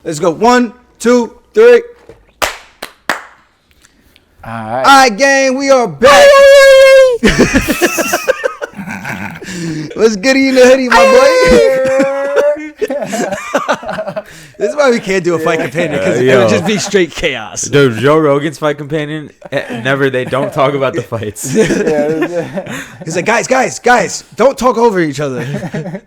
Let's go. 1, 2, 3. All right, gang, we are back. What's good in the hoodie, my boy? This is why we can't do a fight companion, because it would just be straight chaos. Dude, Joe Rogan's fight companion, they don't talk about the fights. He's like, guys, don't talk over each other.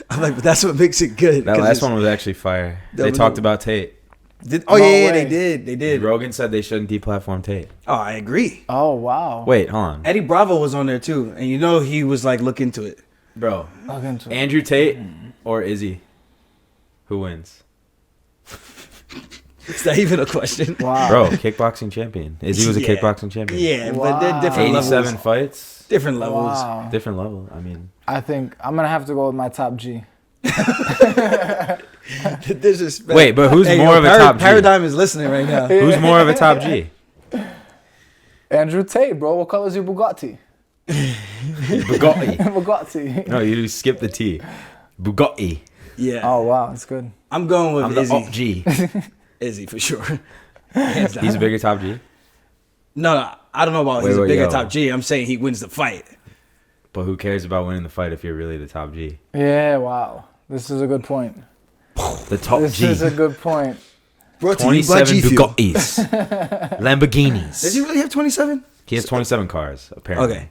I'm like, but that's what makes it good. That last one was actually fire. They talked about Tate. They did. Rogan said they shouldn't deplatform Tate. Oh, I agree. Oh, wow. Wait, hold on. Eddie Bravo was on there too, and he was like, look into it. Bro, Look into it. Andrew Tate or Izzy? Who wins? Is that even a question? Wow. Bro, kickboxing champion. Izzy was a kickboxing champion. Yeah, but they're different 87 levels. fights. Different levels. Wow. Different level. I mean, I think I'm going to have to go with my top G. Disrespect. wait, but who's more of a top G? Paradigm is listening right now. Who's more of a top G? Andrew Tate, bro. What color is your Bugatti? Bugatti. Bugatti. No, you skip the T. Bugatti. Yeah. Oh, wow. That's good. I'm going with I'm the Izzy. up G. Izzy for sure. He's a bigger top G? No, I don't know about he's a bigger top G. I'm saying he wins the fight. But who cares about winning the fight if you're really the top G? Yeah, wow. This is a good point. The top This G. is a good point. Brought to you by 27 G Fuel. Bugattis. Lamborghinis. Does he really have 27? He has 27 cars, apparently. Okay.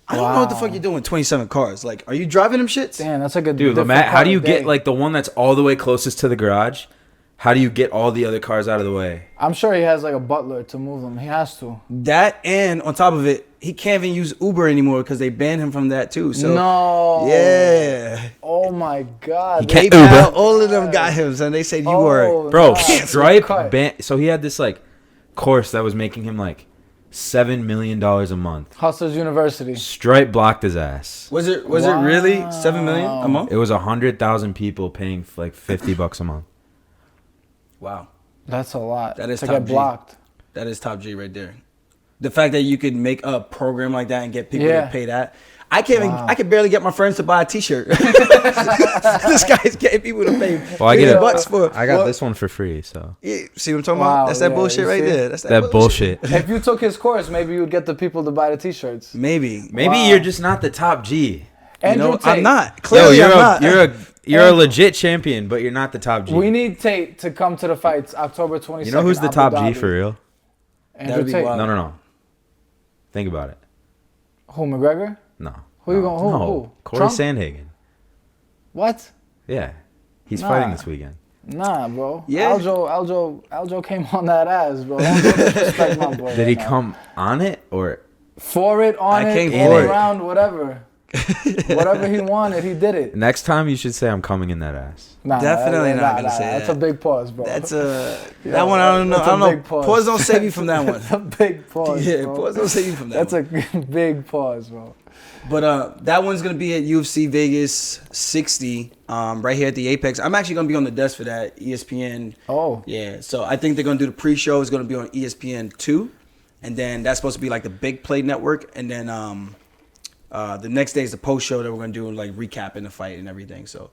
I don't know what the fuck you're doing with 27 cars. Like, are you driving them shits? Damn, that's like a Dude, different Matt, how kind do you of get day. like the one that's all the way closest to the garage? How do you get all the other cars out of the way? I'm sure he has like a butler to move them. He has to. That, and on top of it, he can't even use Uber anymore because they banned him from that too. So No. yeah. Oh my God. He can't PayPal, Uber. all of them got him, and they said you Oh, were. Bro, nah, Stripe cut. so he had this like course that was making him like $7 million a month. Hustlers University. Stripe blocked his ass. Was it really 7 million a month? It was 100,000 people paying like $50 a month. Wow, That's a lot. That is to top get G. blocked. that is top G right there. The fact that you could make a program like that and get people to pay that. I can't even. I can barely get my friends to buy a T-shirt. This guy's getting people to pay Well, $50 for. I got this one for free, so. Yeah, see what I'm talking Wow, about? That's that yeah, bullshit you right see? there. That's That bullshit. If you took his course, maybe you'd get the people to buy the T-shirts. Maybe. Maybe Wow. you're just not the top G. Andrew Tate. I'm not. Clearly, Yo, I'm not. you're a legit champion, but you're not the top G. We need Tate to come to the fights October 22nd. You know who's the Abu top G Dhabi. for real? Andrew That'd be Tate. wild. No. Think about it. Who, McGregor? No. Who you going? Who? No. Who? Cory Trump? Sandhagen. What? Yeah. He's Nah. fighting this weekend. Nah, bro. Yeah. Aljo came on that ass, bro. Don't disrespect my boy. Did he right now. come on it or? For it, on I it, came all for it. around, whatever. Whatever he wanted, he did it. Next time you should say I'm coming in that ass. Nah, Definitely not gonna say That's that. a big pause, bro. That's a Yeah, that one. I don't know. that's I a don't know. big pause. Pause don't save you from that one. That's a big pause. Yeah, bro. pause don't save you from that. That's one. a big pause, bro. But that one's gonna be at UFC Vegas 60, right here at the Apex. I'm actually gonna be on the desk for that. ESPN. Oh. Yeah. So I think they're gonna do the pre-show. It's gonna be on ESPN 2, and then that's supposed to be like the Big Play Network, and then the next day is the post-show that we're gonna do, like recapping the fight and everything. So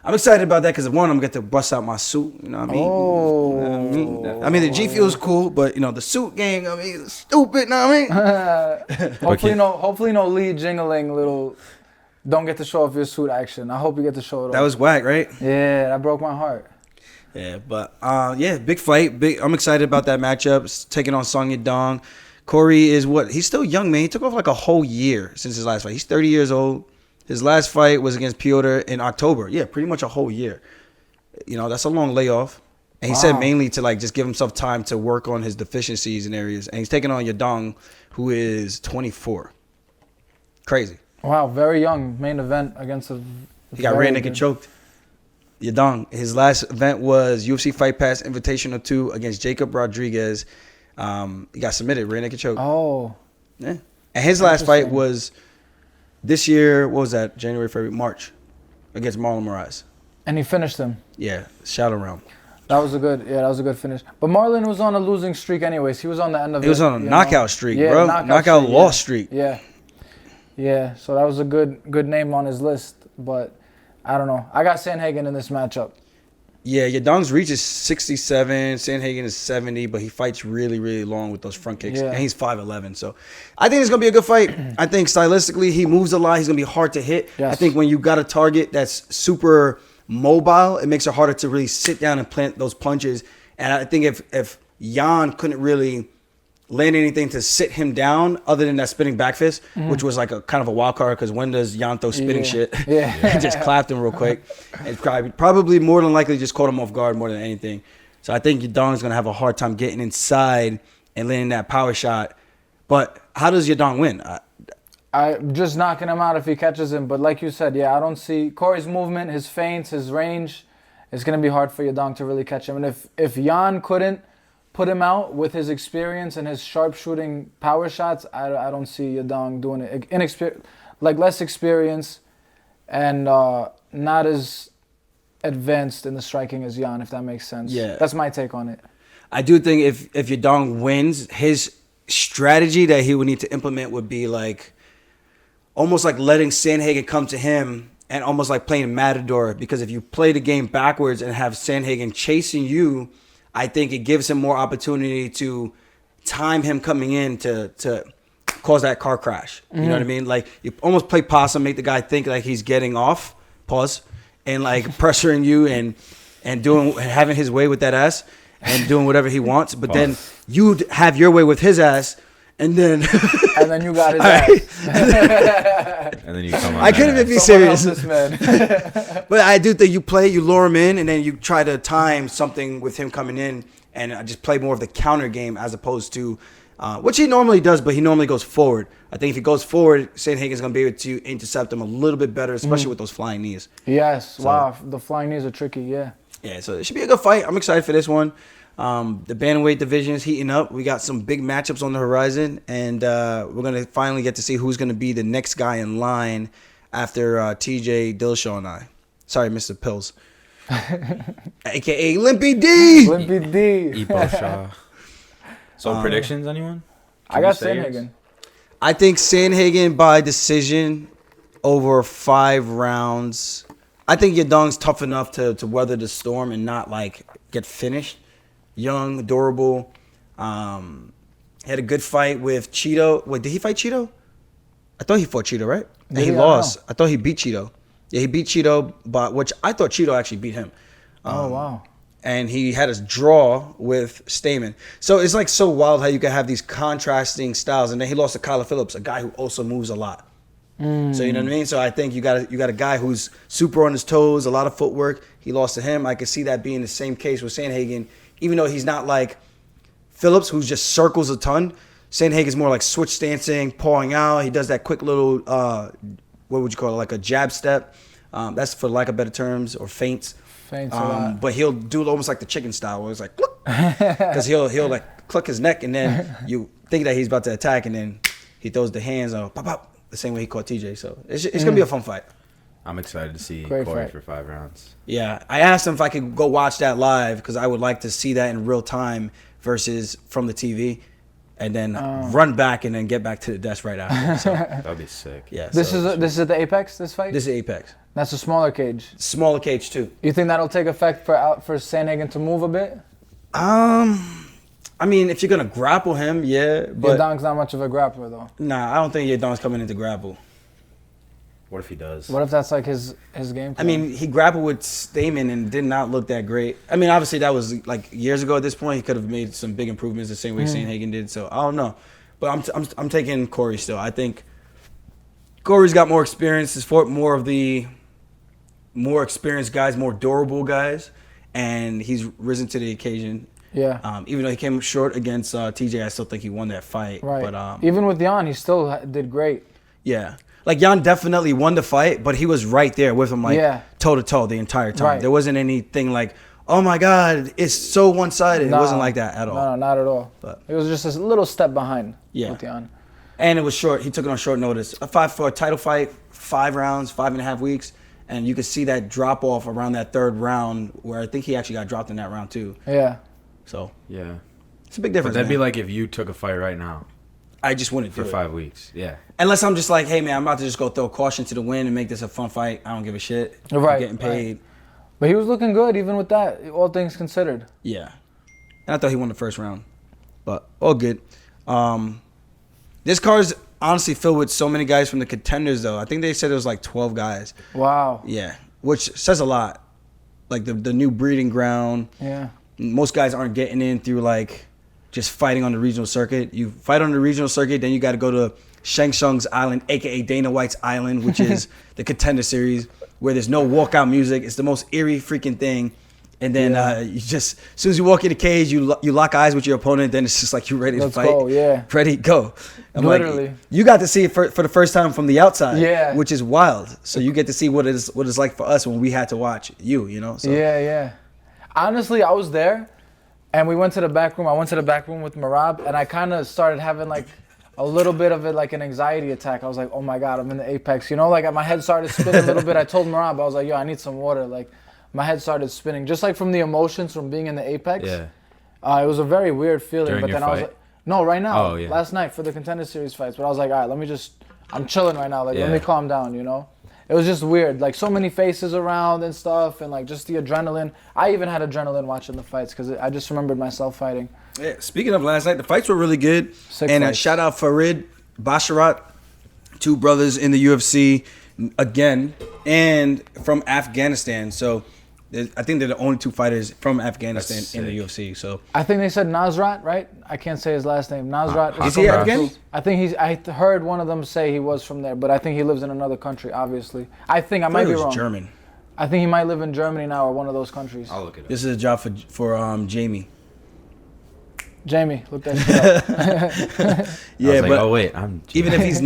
I'm excited about that because one, I'm gonna get to bust out my suit. You know what I mean? Oh. You know what I mean? I mean, the G Fuel's cool, but the suit game, I mean, it's stupid. You know what I mean? Hopefully no lead jingling little. Don't get to show off your suit action. I hope you get to show it off. That was whack, right? Yeah, that broke my heart. Yeah, but big fight. I'm excited about that matchup. It's taking on Song Yadong. Cory is he's still young, man. He took off like a whole year since his last fight. He's 30 years old. His last fight was against Piotr in October. Yeah, pretty much a whole year. That's a long layoff. And he said mainly to like just give himself time to work on his deficiencies and areas. And he's taking on Yadong, who is 24. Crazy. Wow, very young. Main event against a. He got rear naked choked. Yadong. His last event was UFC Fight Pass Invitational 2 against Jacob Rodriguez. He got submitted, rear naked choke. Oh. Yeah. And his last fight was this year, what was that? January, February, March, against Marlon Moraes. And he finished him. Yeah, shadow round. That was a good finish. But Marlon was on a losing streak anyways. He was on the end of it. He was on a knockout streak, Yeah, bro. knockout streak, loss streak. Yeah. Yeah, so that was a good name on his list. But I don't know. I got Sandhagen in this matchup. Yeah, Yadong's reach is 67. Sandhagen is 70, but he fights really, really long with those front kicks. Yeah. And he's 5'11". So I think it's going to be a good fight. I think stylistically, he moves a lot. He's going to be hard to hit. Yes. I think when you got a target that's super mobile, it makes it harder to really sit down and plant those punches. And I think if Jan couldn't really land anything to sit him down other than that spinning back fist, which was like a kind of a wild card because when does Jan throw spinning shit? Yeah. He just clapped him real quick. And probably more than likely just caught him off guard more than anything. So I think Yadong's going to have a hard time getting inside and landing that power shot. But how does Yadong win? I'm just knocking him out if he catches him. But like you said, yeah, I don't see Cory's movement, his feints, his range. It's going to be hard for Yadong to really catch him. And if Jan couldn't put him out with his experience and his sharpshooting power shots, I don't see Yadong doing it. Less experience and not as advanced in the striking as Jan, if that makes sense. Yeah. That's my take on it. I do think if Yadong wins, his strategy that he would need to implement would be like almost like letting Sandhagen come to him and almost like playing Matador, because if you play the game backwards and have Sandhagen chasing you, I think it gives him more opportunity to time him coming in to cause that car crash. You know what I mean? Like you almost play possum, make the guy think like he's getting off, pause, and like pressuring you and having his way with that ass and doing whatever he wants. But then you have your way with his ass. And then you got his ass. And then you come on. I couldn't even be Someone serious. else this man. But I do think you lure him in, and then you try to time something with him coming in, and just play more of the counter game as opposed to, which he normally does, but he normally goes forward. I think if he goes forward, Sandhagen's going to be able to intercept him a little bit better, especially with those flying knees. Yes, wow, the flying knees are tricky, yeah. Yeah, so it should be a good fight. I'm excited for this one. The bantamweight division is heating up. We got some big matchups on the horizon, and we're going to finally get to see who's going to be the next guy in line after TJ Dillashaw and I. Sorry, Mr. Pills. A.K.A. Limpy D! Limpy D. Ipo Shaw. So predictions, anyone? I got Can you say yours? Sandhagen. I think Sandhagen by decision over 5 rounds. I think Yadong's tough enough to weather the storm and not, like, get finished. Young, adorable. Had a good fight with Cheeto. Wait, did he fight Cheeto? I thought he fought Cheeto, right? And he lost. I thought he beat Cheeto. Yeah, he beat Cheeto, but which I thought Cheeto actually beat him. Oh, wow. And he had a draw with Stamen. So it's like so wild how you can have these contrasting styles. And then he lost to Kyler Phillips, a guy who also moves a lot. So you know what I mean? So I think you got a guy who's super on his toes, a lot of footwork. He lost to him. I could see that being the same case with Sandhagen. Even though he's not like Phillips, who just circles a ton, Sandhagen's more like switch stancing, pawing out. He does that quick little, what would you call it, like a jab step. That's for lack of better terms, or feints. Feints a lot. But he'll do it almost like the chicken style, where it's like, because he'll like cluck his neck, and then you think that he's about to attack, and then he throws the hands on, pop, pop, the same way he caught TJ. So it's going to be a fun fight. I'm excited to see Great Cory fight. for 5 rounds. Yeah, I asked him if I could go watch that live because I would like to see that in real time versus from the TV, and then run back and then get back to the desk right after. So, That'd be sick. yeah, This so is at the Apex, this fight? this is Apex. That's a smaller cage. Smaller cage too. You think that'll take effect for Sandhagen to move a bit? I mean, if you're gonna grapple him, yeah, but Yadong's not much of a grappler, though. nah, I don't think Yadong's coming in to grapple. What if he does? What if that's like his game plan? I mean, he grappled with Stamen and did not look that great. I mean, obviously that was like years ago at this point. He could have made some big improvements the same way Sandhagen did. So I don't know, but I'm taking Cory still. I think Cory's got more experience. He's fought more of the more experienced guys, more durable guys, and he's risen to the occasion. yeah. Even though he came short against TJ, I still think he won that fight. Right. But Even with Jan, he still did great. yeah. Like, Jan definitely won the fight, but he was right there with him, like, toe-to-toe the entire time. Right. There wasn't anything like, oh, my God, it's so one-sided. It wasn't like that at all. No, not at all. But it was just a little step behind Yeah. with Jan. And it was short. He took it on short notice. For a title fight, 5 rounds, 5.5 weeks, and you could see that drop-off around that 3rd round where I think he actually got dropped in that round, too. Yeah. So Yeah. it's a big But difference, that'd be man. like if you took a fight right now I just wouldn't do for it. 5 weeks. Yeah. Unless I'm just like, hey, man, I'm about to just go throw caution to the wind and make this a fun fight. I don't give a shit. I'm Right, getting paid. But he was looking good even with that, all things considered. Yeah. And I thought he won the first round. But all good. This card's honestly filled with so many guys from the contenders, though. I think they said it was like 12 guys. Wow. Yeah. Which says a lot. Like the new breeding ground. Yeah. Most guys aren't getting in through like just fighting on the regional circuit. You fight on the regional circuit, then you got to go to Shang Tsung's island, a.k.a. Dana White's island, which is the contender series, where there's no walkout music. It's the most eerie freaking thing. And then you just, as soon as you walk in the cage, you lock eyes with your opponent. Then it's just like you're ready to fight. Let's go, yeah. Ready, go. I'm Literally. like, you got to see it for the first time from the outside. Yeah. Which is wild. So you get to see what it's like for us when we had to watch you know? So. Yeah. Honestly, I was there, and we went to the back room. I went to the back room with Marab, and I kind of started having like a little bit of it, like an anxiety attack. I was like, oh my God, I'm in the apex. You know, like my head started spinning a little bit. I told Marab, I was like, yo, I need some water. Like, my head started spinning, just like from the emotions from being in the apex. Yeah. It was a very weird feeling. During but your then I was fight? like, no, right now. Oh, yeah. Last night for the contender series fights. But I was like, all right, I'm chilling right now. Like, let Yeah. me calm down, you know? It was just weird. Like, so many faces around and stuff, and like just the adrenaline. I even had adrenaline watching the fights because I just remembered myself fighting. Yeah, speaking of last night, the fights were really good. Sick and fights. Shout out Farid Basharat, two brothers in the UFC again, and from Afghanistan. So I think they're the only two fighters from Afghanistan That's in the sick. UFC. So I think they said Nasrat, right? I can't say his last name. Nasrat. Is he from- Afghan? I think I heard one of them say he was from there, but I think he lives in another country, obviously. I might be wrong. German. I think he might live in Germany now or one of those countries. I'll look it up. This is a job for Jamie. Jamie, look that shit up. Yeah, I was like, but oh wait, even if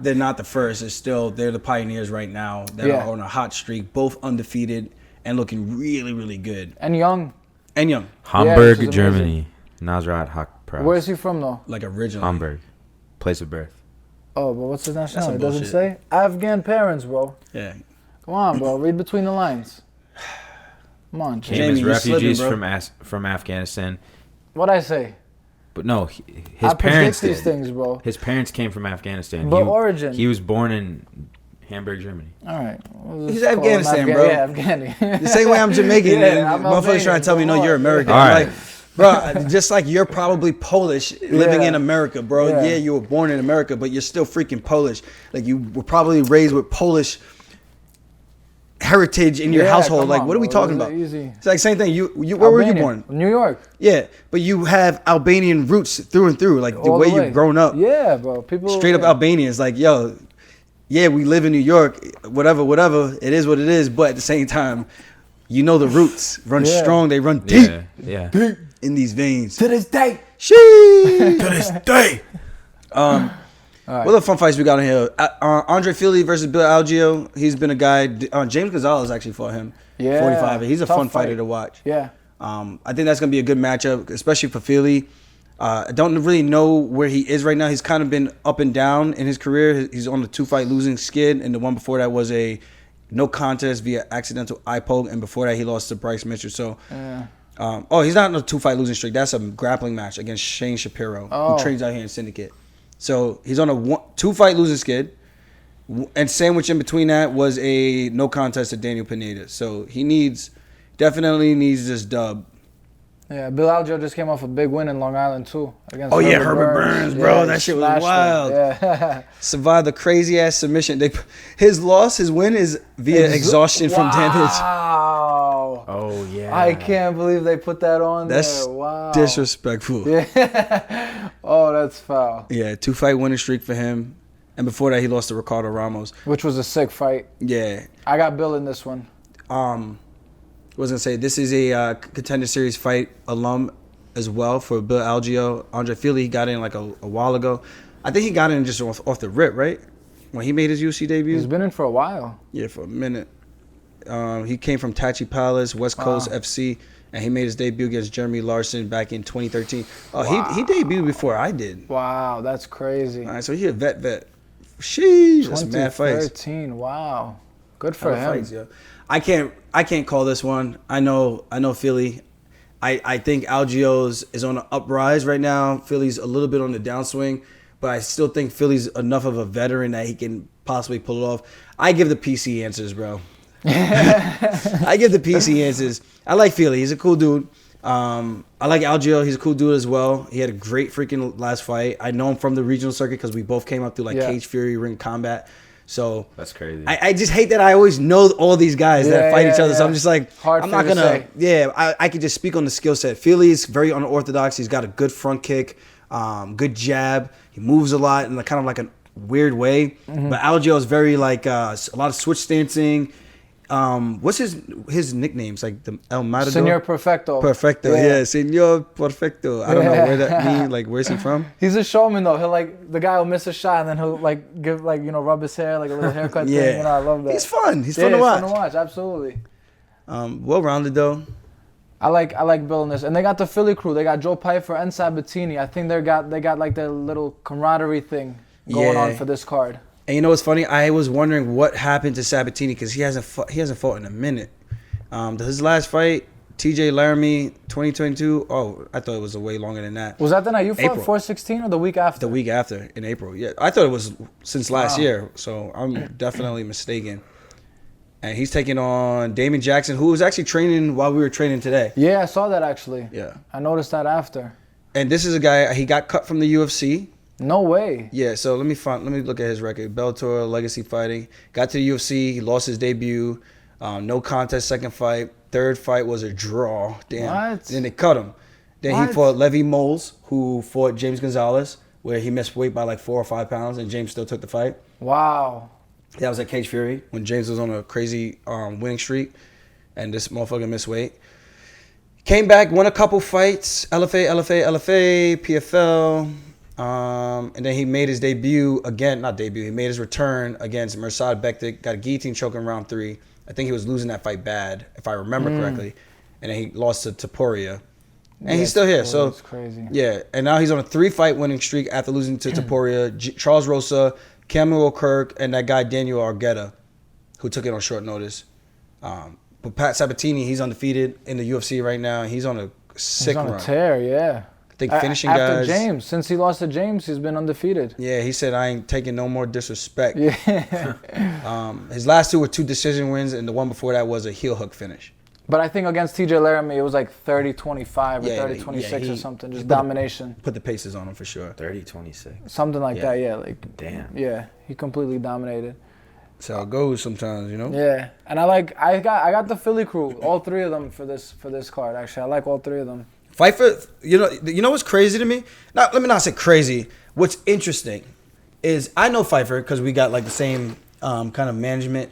they're not the first. They're the pioneers right now that Yeah. are on a hot streak, both undefeated and looking really, really good. And young. And young, Hamburg, which is Germany. Nasrat Hakpras. Where is he from, though? like originally. Hamburg, place of birth. Oh, but what's his nationality? some It doesn't bullshit. say. Afghan parents, bro. Yeah. Come on, bro. Read between the lines. Come on, Came Jamie. Jamie, as you're refugees slipping, from Afghanistan, What'd I say? but no, his I parents predict these did. things, bro. His parents came from Afghanistan. But origin. He was born in Hamburg, Germany. All right. We'll He's just call him Afghanistan, bro. Yeah, Afghani. The same way I'm Jamaican, Yeah, and I'm motherfuckers Albanian, trying to tell me, come no, you're on. American. All I'm right. like, bro, just like you're probably Polish living Yeah. in America, bro. Yeah. Yeah, you were born in America, but you're still freaking Polish. Like, you were probably raised with Polish heritage in your Yeah, household. come Like, on, what are we bro. talking This about? is easy. It's like same thing. You where were you Albanian. born? New York. Yeah, but you have Albanian roots through and through. Like, the All way the way. you've grown up. Yeah, bro. People. Straight up yeah. Albanians. Like, yo, yeah, we live in New York. Whatever. It is what it is. But at the same time, you know the roots run Yeah. strong. They run deep Yeah. in these veins. To this day. Sheesh. To this day. right. What other fun fights we got in here? Andre Fili versus Bill Algeo. He's been a guy. James Gonzalez actually fought him. Yeah. 45. He's a Tough fun fighter fight. to watch. Yeah. I think that's going to be a good matchup, especially for Fili. I don't really know where he is right now. He's kind of been up and down in his career. He's on the 2-fight losing skid, and the one before that was a no contest via accidental eye poke, and before that he lost to Bryce Mitchell. So, Yeah. he's not on a 2-fight losing streak. That's a grappling match against Shane Shapiro, Oh. who trains out here in Syndicate. So he's on a 2-fight losing skid, and sandwiched in between that was a no contest to Daniel Pineda. So he definitely needs this dub. Yeah, Bill Aljo just came off a big win in Long Island too against. Oh, yeah, Herbert Burns, bro. he That shit was smashed him. wild. Yeah. Survived the crazy ass submission. His win is via exhaustion from damage. Wow. Oh yeah. I can't believe they put that on That's there. Wow. disrespectful. Yeah. Oh, that's foul. Yeah, 2-fight winning streak for him. And before that, he lost to Ricardo Ramos. Which was a sick fight. Yeah. I got Bill in this one. Was gonna say this is a contender series fight alum as well for Bill Algeo. Andre Fili, he got in like a while ago. I think he got in just off the rip, right? When he made his UFC debut. He's been in for a while. Yeah, for a minute. He came from Tachi Palace, West Coast FC, and he made his debut against Jeremy Larson back in 2013. Oh, he debuted before I did. Wow, that's crazy. All right, so he a vet. Sheesh, that's mad fights. 2013, wow. Good for Hella him. fights, yo. I can't call this one. I know Philly. I think Algeo's is on an uprise right now. Philly's a little bit on the downswing, but I still think Philly's enough of a veteran that he can possibly pull it off. I give the PC answers, bro. I give the PC answers. I like Feely. He's a cool dude. I like Aljo. He's a cool dude as well. He had a great freaking last fight. I know him from the regional circuit because we both came up through Cage Fury, Ring Combat. So that's crazy. I just hate that I always know all these guys that fight each other. So I'm just like, hard I'm not going to. Yeah, I could just speak on the skill set. Feely's very unorthodox. He's got a good front kick, good jab. He moves a lot in kind of like a weird way. Mm-hmm. But Aljo is very like a lot of switch stancing. What's his nicknames? Like the El Matador? Senor Perfecto. Perfecto, yeah. Senor Perfecto. I don't know where that means. Like, where's he from? He's a showman, though. He'll the guy will miss a shot and then he'll give rub his hair, like a little haircut thing. You know, I love that. He's fun. He's fun to watch. Fun to watch, absolutely. Well-rounded, though. I like building this. And they got the Philly crew. They got Joe Pyfer and Sabatini. I think they got like their little camaraderie thing going on for this card. And you know what's funny? I was wondering what happened to Sabatini because he hasn't fought in a minute. His last fight, TJ Laramie, 2022. Oh, I thought it was way longer than that. Was that the night you fought 416 or the week after? The week after, in April. Yeah, I thought it was since last year. So I'm definitely mistaken. And he's taking on Damon Jackson, who was actually training while we were training today. Yeah, I saw that actually. Yeah, I noticed that after. And this is a guy. He got cut from the UFC. No way. Yeah, so let me look at his record. Bellator, Legacy Fighting. Got to the UFC. He lost his debut. No contest, second fight. Third fight was a draw. Damn. What? Then they cut him. Then he fought Levy Moles, who fought James Gonzalez, where he missed weight by like 4 or 5 pounds, and James still took the fight. Wow. That was at Cage Fury when James was on a crazy winning streak, and this motherfucker missed weight. Came back, won a couple fights. LFA, PFL. And then he made his debut again, not debut, he made his return against Mirsad Bektik, got a guillotine choke in round 3. I think he was losing that fight bad, if I remember correctly. And then he lost to Topuria. And he's still here. So that's crazy. Yeah, and now he's on a 3-fight winning streak after losing to Topuria. Charles Rosa, Cameron Kirk, and that guy Daniel Argueta, who took it on short notice. But Pat Sabatini, he's undefeated in the UFC right now. He's on a sick run. He's on a tear, yeah. I think finishing after guys. James, since he lost to James, he's been undefeated. Yeah, he said, I ain't taking no more disrespect. Yeah. His last 2 were 2 decision wins, and the one before that was a heel hook finish. But I think against TJ Laramie, it was like 30-25 or 30-26 or something. Just domination. Put the paces on him for sure. 30-26. Something like that, yeah. Like, damn. Yeah, he completely dominated. That's how it goes sometimes, you know? Yeah. And I got the Philly crew, all 3 of them for this card, actually. I like all 3 of them. Fight for, you know what's crazy to me? Let me not say crazy. What's interesting is I know Pfeiffer because we got like the same kind of management.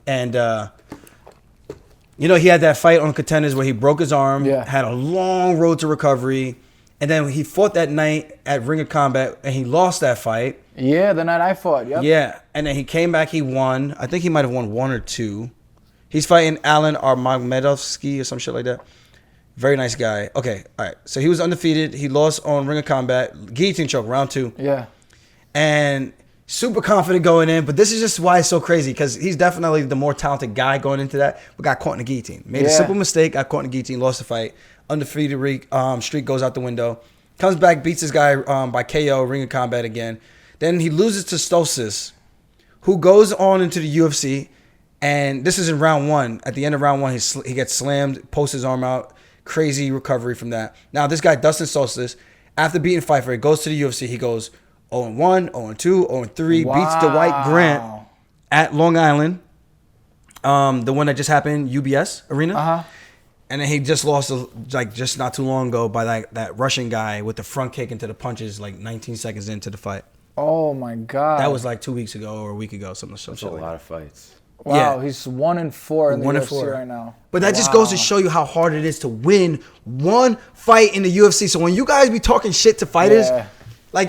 And, he had that fight on Contenders where he broke his arm, had a long road to recovery. And then he fought that night at Ring of Combat and he lost that fight. Yeah, the night I fought, yep. Yeah, and then he came back, he won. I think he might have won 1 or 2. He's fighting Alan Armagmedovsky or some shit like that. Very nice guy. Okay, all right. So he was undefeated. He lost on Ring of Combat. Guillotine choke, round 2. Yeah. And super confident going in. But this is just why it's so crazy. Because he's definitely the more talented guy going into that. But got caught in a guillotine. Made a simple mistake. Got caught in a guillotine. Lost the fight. Undefeated streak goes out the window. Comes back, beats this guy by KO, Ring of Combat again. Then he loses to Stosis, who goes on into the UFC. And this is in round 1. At the end of round 1, he gets slammed, posts his arm out. Crazy recovery from that. Now, this guy, Dustin Solstice, after beating Pfeiffer, he goes to the UFC. He goes 0-1, 0-2, 0-3, wow. beats Dwight Grant at Long Island, the one that just happened, UBS Arena. Uh-huh. And then he just lost, just not too long ago by that Russian guy with the front kick into the punches, 19 seconds into the fight. Oh, my God. That was 2 weeks ago or a week ago, something. That's a lot of fights. Wow, he's 1-4 in the UFC right now. But that just goes to show you how hard it is to win one fight in the UFC. So when you guys be talking shit to fighters,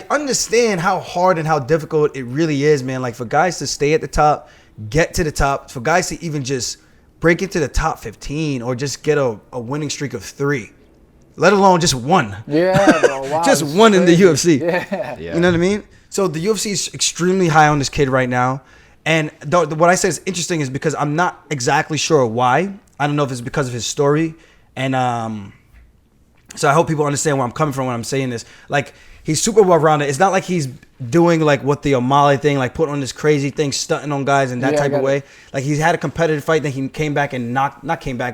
understand how hard and how difficult it really is, man. For guys to stay at the top, get to the top, for guys to even just break into the top 15 or just get a winning streak of 3, let alone just 1. Yeah, bro. Wow, just 1 in the UFC. Yeah. You know what I mean? So the UFC is extremely high on this kid right now. And what I said is interesting is because I'm not exactly sure why. I don't know if it's because of his story and So I hope people understand where I'm coming from when I'm saying this. Like, he's super well-rounded. It's not like he's doing like what the O'Malley thing, like putting on this crazy thing, stunting on guys in that type of way. Like, he's had a competitive fight, then he came back and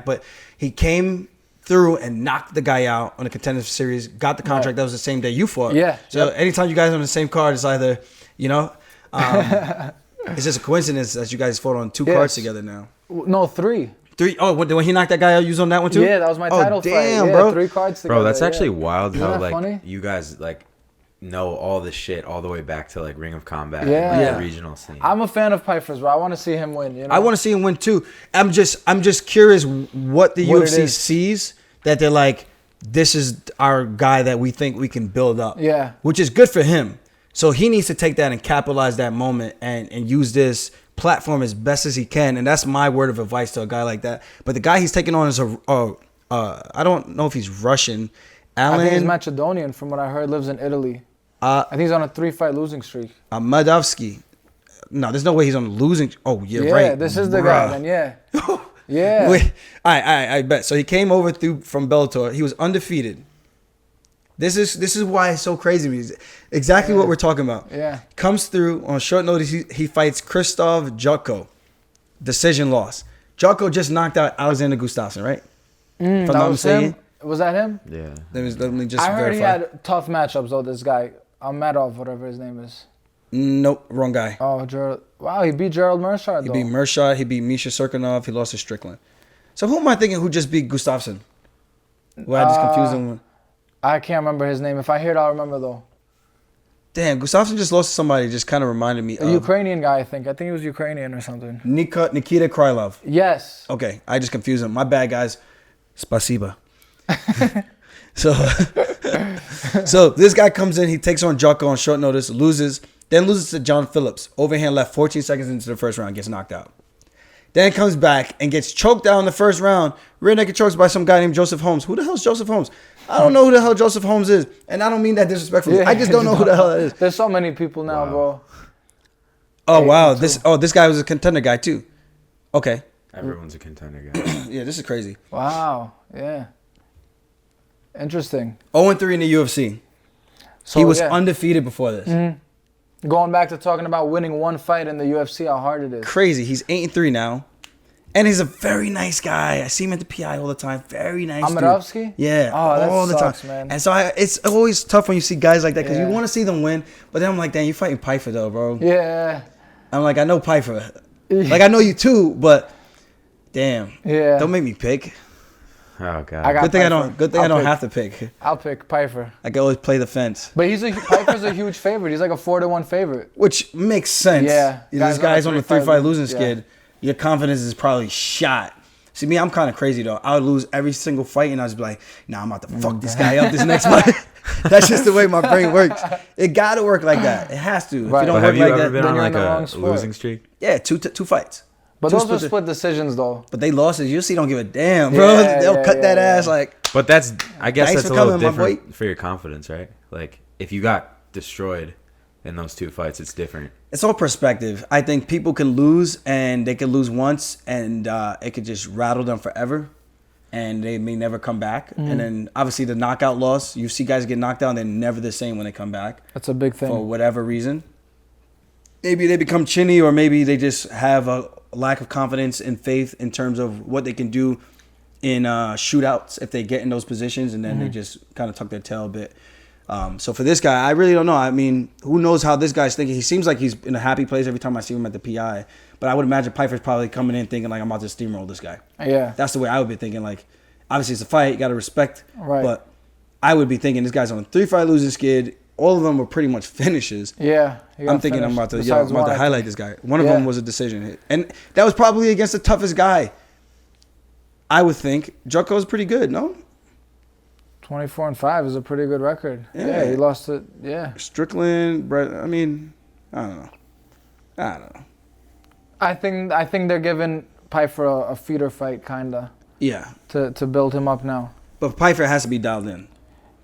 but he came through and knocked the guy out on a contender series, got the contract. That was the same day you fought. Yeah. So anytime you guys are on the same card, it's either, it's just a coincidence that you guys fought on 2 cards together now. No, 3. 3. Oh, when he knocked that guy out, you was on that one too? Yeah, that was my title fight. Damn, Yeah, bro. 3 cards together. Bro, that's actually wild Isn't how that like funny? you guys like know all this shit all the way back to like Ring of Combat, Yeah. and, like, Yeah. the regional scene. I'm a fan of Pfeiffer's, bro. I want to see him win. You know? I want to see him win too. I'm just curious what the What it UFC is. sees that they're like, this is our guy that we think we can build up. Yeah. Which is good for him. So he needs to take that and capitalize that moment and use this platform as best as he can. And that's my word of advice to a guy like that. But the guy he's taking on is I don't know if he's Russian. I think he's Alan Macedonian, from what I heard. Lives in Italy. I think he's on a 3-fight losing streak. Madovsky. No, there's no way he's on a losing. Oh, you're right. Yeah, this is the Bruh. guy. Then yeah. Yeah. Wait, I bet. So he came over from Bellator. He was undefeated. This is why it's so crazy to me. It's exactly what we're talking about. Yeah. Comes through on short notice. He fights Krzysztof Jotko. Decision loss. Jotko just knocked out Alexander Gustafsson, right? If I'm That not was mistaken. him? Was that him? yeah. Let me just I heard verify. he had tough matchups, though, this guy. Ahmedov, whatever his name is. Nope, wrong guy. Oh, Gerald. Wow, he beat Gerald Mearshart, He though. beat Mearshart. He beat Misha Serkinov. He lost to Strickland. So who am I thinking who just beat Gustafsson? Well, I just confused him with... I can't remember his name. If I hear it, I'll remember, though. Damn, Gustafsson just lost to somebody. Just kind of reminded me A of Ukrainian guy, I think. I think he was Ukrainian or something. Nikita Krylov. Yes. Okay, I just confused him. My bad, guys. Spasiba. So this guy comes in. He takes on Jocko on short notice, loses to John Phillips. Overhand left 14 seconds into the first round, gets knocked out. Then comes back and gets choked out in the first round. Rear naked chokes by some guy named Joseph Holmes. Who the hell is Joseph Holmes? I don't know who the hell Joseph Holmes is. And I don't mean that disrespectfully. I just don't know who the hell that is. There's so many people now, Wow. bro. Oh, wow. This guy was a contender guy, too. Okay. Everyone's a contender guy. Yeah, this is crazy. Wow. Yeah. Interesting. 0-3 in the UFC. So, He was yeah. undefeated before this. Going back to talking about winning one fight in the UFC, how hard it is. Crazy. He's 8-3 now. And he's a very nice guy. I see him at the PI all the time. Very nice dude. Amarovsky? Yeah, Oh, that all the sucks, time. man. And so it's always tough when you see guys like that because Yeah. you want to see them win. But then I'm like, damn, you fighting Pfeiffer though, bro. Yeah. I'm like, I know Pfeiffer. Like, I know you too, but damn. Yeah. Don't make me pick. Oh god. I got Good thing I Pfeiffer. don't. Good thing I I'll don't pick- have to pick. I'll pick Pfeiffer. I can always play the fence, But Pfeiffer's a huge favorite. He's like a 4-1 favorite. which makes sense. Yeah. This guy's on a 3-fight 3-fight losing yeah. skid. Your confidence is probably shot. See, me, I'm kind of crazy though. I would lose every single fight, and I would be like, "Nah, I'm about to fuck this guy up this next fight." That's just the way my brain works. It gotta work like that. It has to. If Right. you don't But work have you like ever that, been then on you're in like the wrong a sport. losing streak? yeah, two fights. But Two those are split- split decisions, though. But they losses. UFC don't give a damn, bro. Yeah, They'll yeah, cut that yeah, ass yeah. like. But that's I guess Thanks that's for a little coming, my different for your confidence, right? Like if you got destroyed in those 2 fights, it's different. It's all perspective. I think people can lose, and they can lose once, and it could just rattle them forever, and they may never come back. And then obviously the knockout loss, you see guys get knocked out, and they're never the same when they come back That's a big thing. for whatever reason. Maybe they become chinny, or maybe they just have a lack of confidence and faith in terms of what they can do in shootouts if they get in those positions, and then they just kind of tuck their tail a bit. So for this guy, I really don't know. I mean, who knows how this guy's thinking? He seems like he's in a happy place every time I see him at the PI. But I would imagine Pfeiffer's probably coming in thinking like, I'm about to steamroll this guy. Yeah. That's the way I would be thinking. Like, obviously it's a fight, you got to respect. Right. But I would be thinking this guy's on a 3-fight losing skid. All of them were pretty much finishes. Yeah. he got I'm thinking I'm finished. about to, Besides I'm about one, to I highlight think. this guy. One of Yeah. them was a decision hit. And that was probably against the toughest guy. I would think. Jocko's pretty good, no? 24-5 is a pretty good record. Yeah. Yeah, he lost it. Yeah. Strickland, Brett, I mean, I don't know. I think they're giving Pfeiffer a feeder fight, kinda, Yeah. to build him up now. But Pfeiffer has to be dialed in.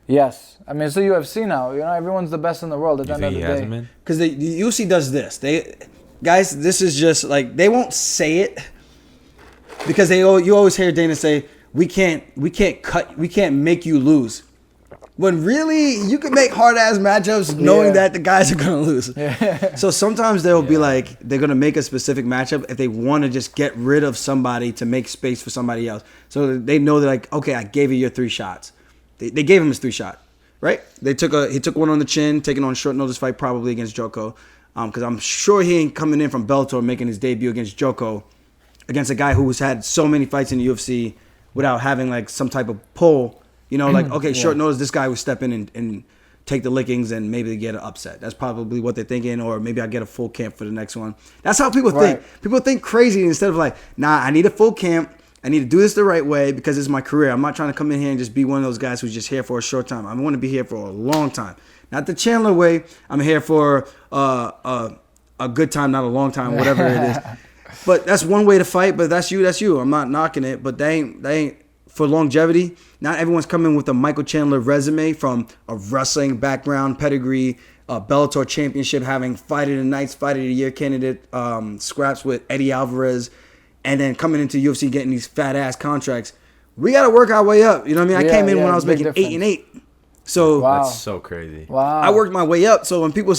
Yes. I mean, it's the UFC now. You know, everyone's the best in the world at the You end of think the he day. hasn't been? Because the UFC does this. Guys, this is just like, they won't say it because you always hear Dana say, we can't make you lose. When really, you can make hard-ass matchups knowing that the guys are going to lose. Yeah. So sometimes they'll be like, they're going to make a specific matchup if they want to just get rid of somebody to make space for somebody else. So they know they're like, okay, I gave you your 3 shots. They gave him his 3 shot, right? He took one on the chin, taking on a short notice fight probably against Joko. Because I'm sure he ain't coming in from Bellator making his debut against Joko, against a guy who's had so many fights in the UFC without having like some type of pull. You know, like, okay, short notice, this guy would step in and take the lickings and maybe get an upset. That's probably what they're thinking, or maybe I get a full camp for the next one. That's how people think. People think crazy instead of like, nah, I need a full camp. I need to do this the right way because it's my career. I'm not trying to come in here and just be one of those guys who's just here for a short time. I want to be here for a long time. Not the Chandler way. I'm here for a good time, not a long time, whatever it is. But that's one way to fight, but that's you. I'm not knocking it, but they ain't for longevity. Not everyone's coming with a Michael Chandler resume from a wrestling background, pedigree, Bellator championship, having Fight of the Nights, Fight of the Year candidate, scraps with Eddie Alvarez, and then coming into UFC getting these fat ass contracts. We got to work our way up. You know what I mean? I came in when I was making 8-8. So that's so crazy. Wow. I worked my way up. So when people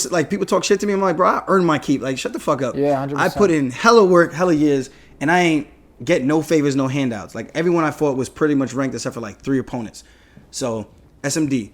talk shit to me, I'm like, bro, I earned my keep. Like, shut the fuck up. Yeah, 100%. I put in hella work, hella years, and I ain't get no favors, no handouts. Like, everyone I fought was pretty much ranked except for like 3 opponents. So SMD.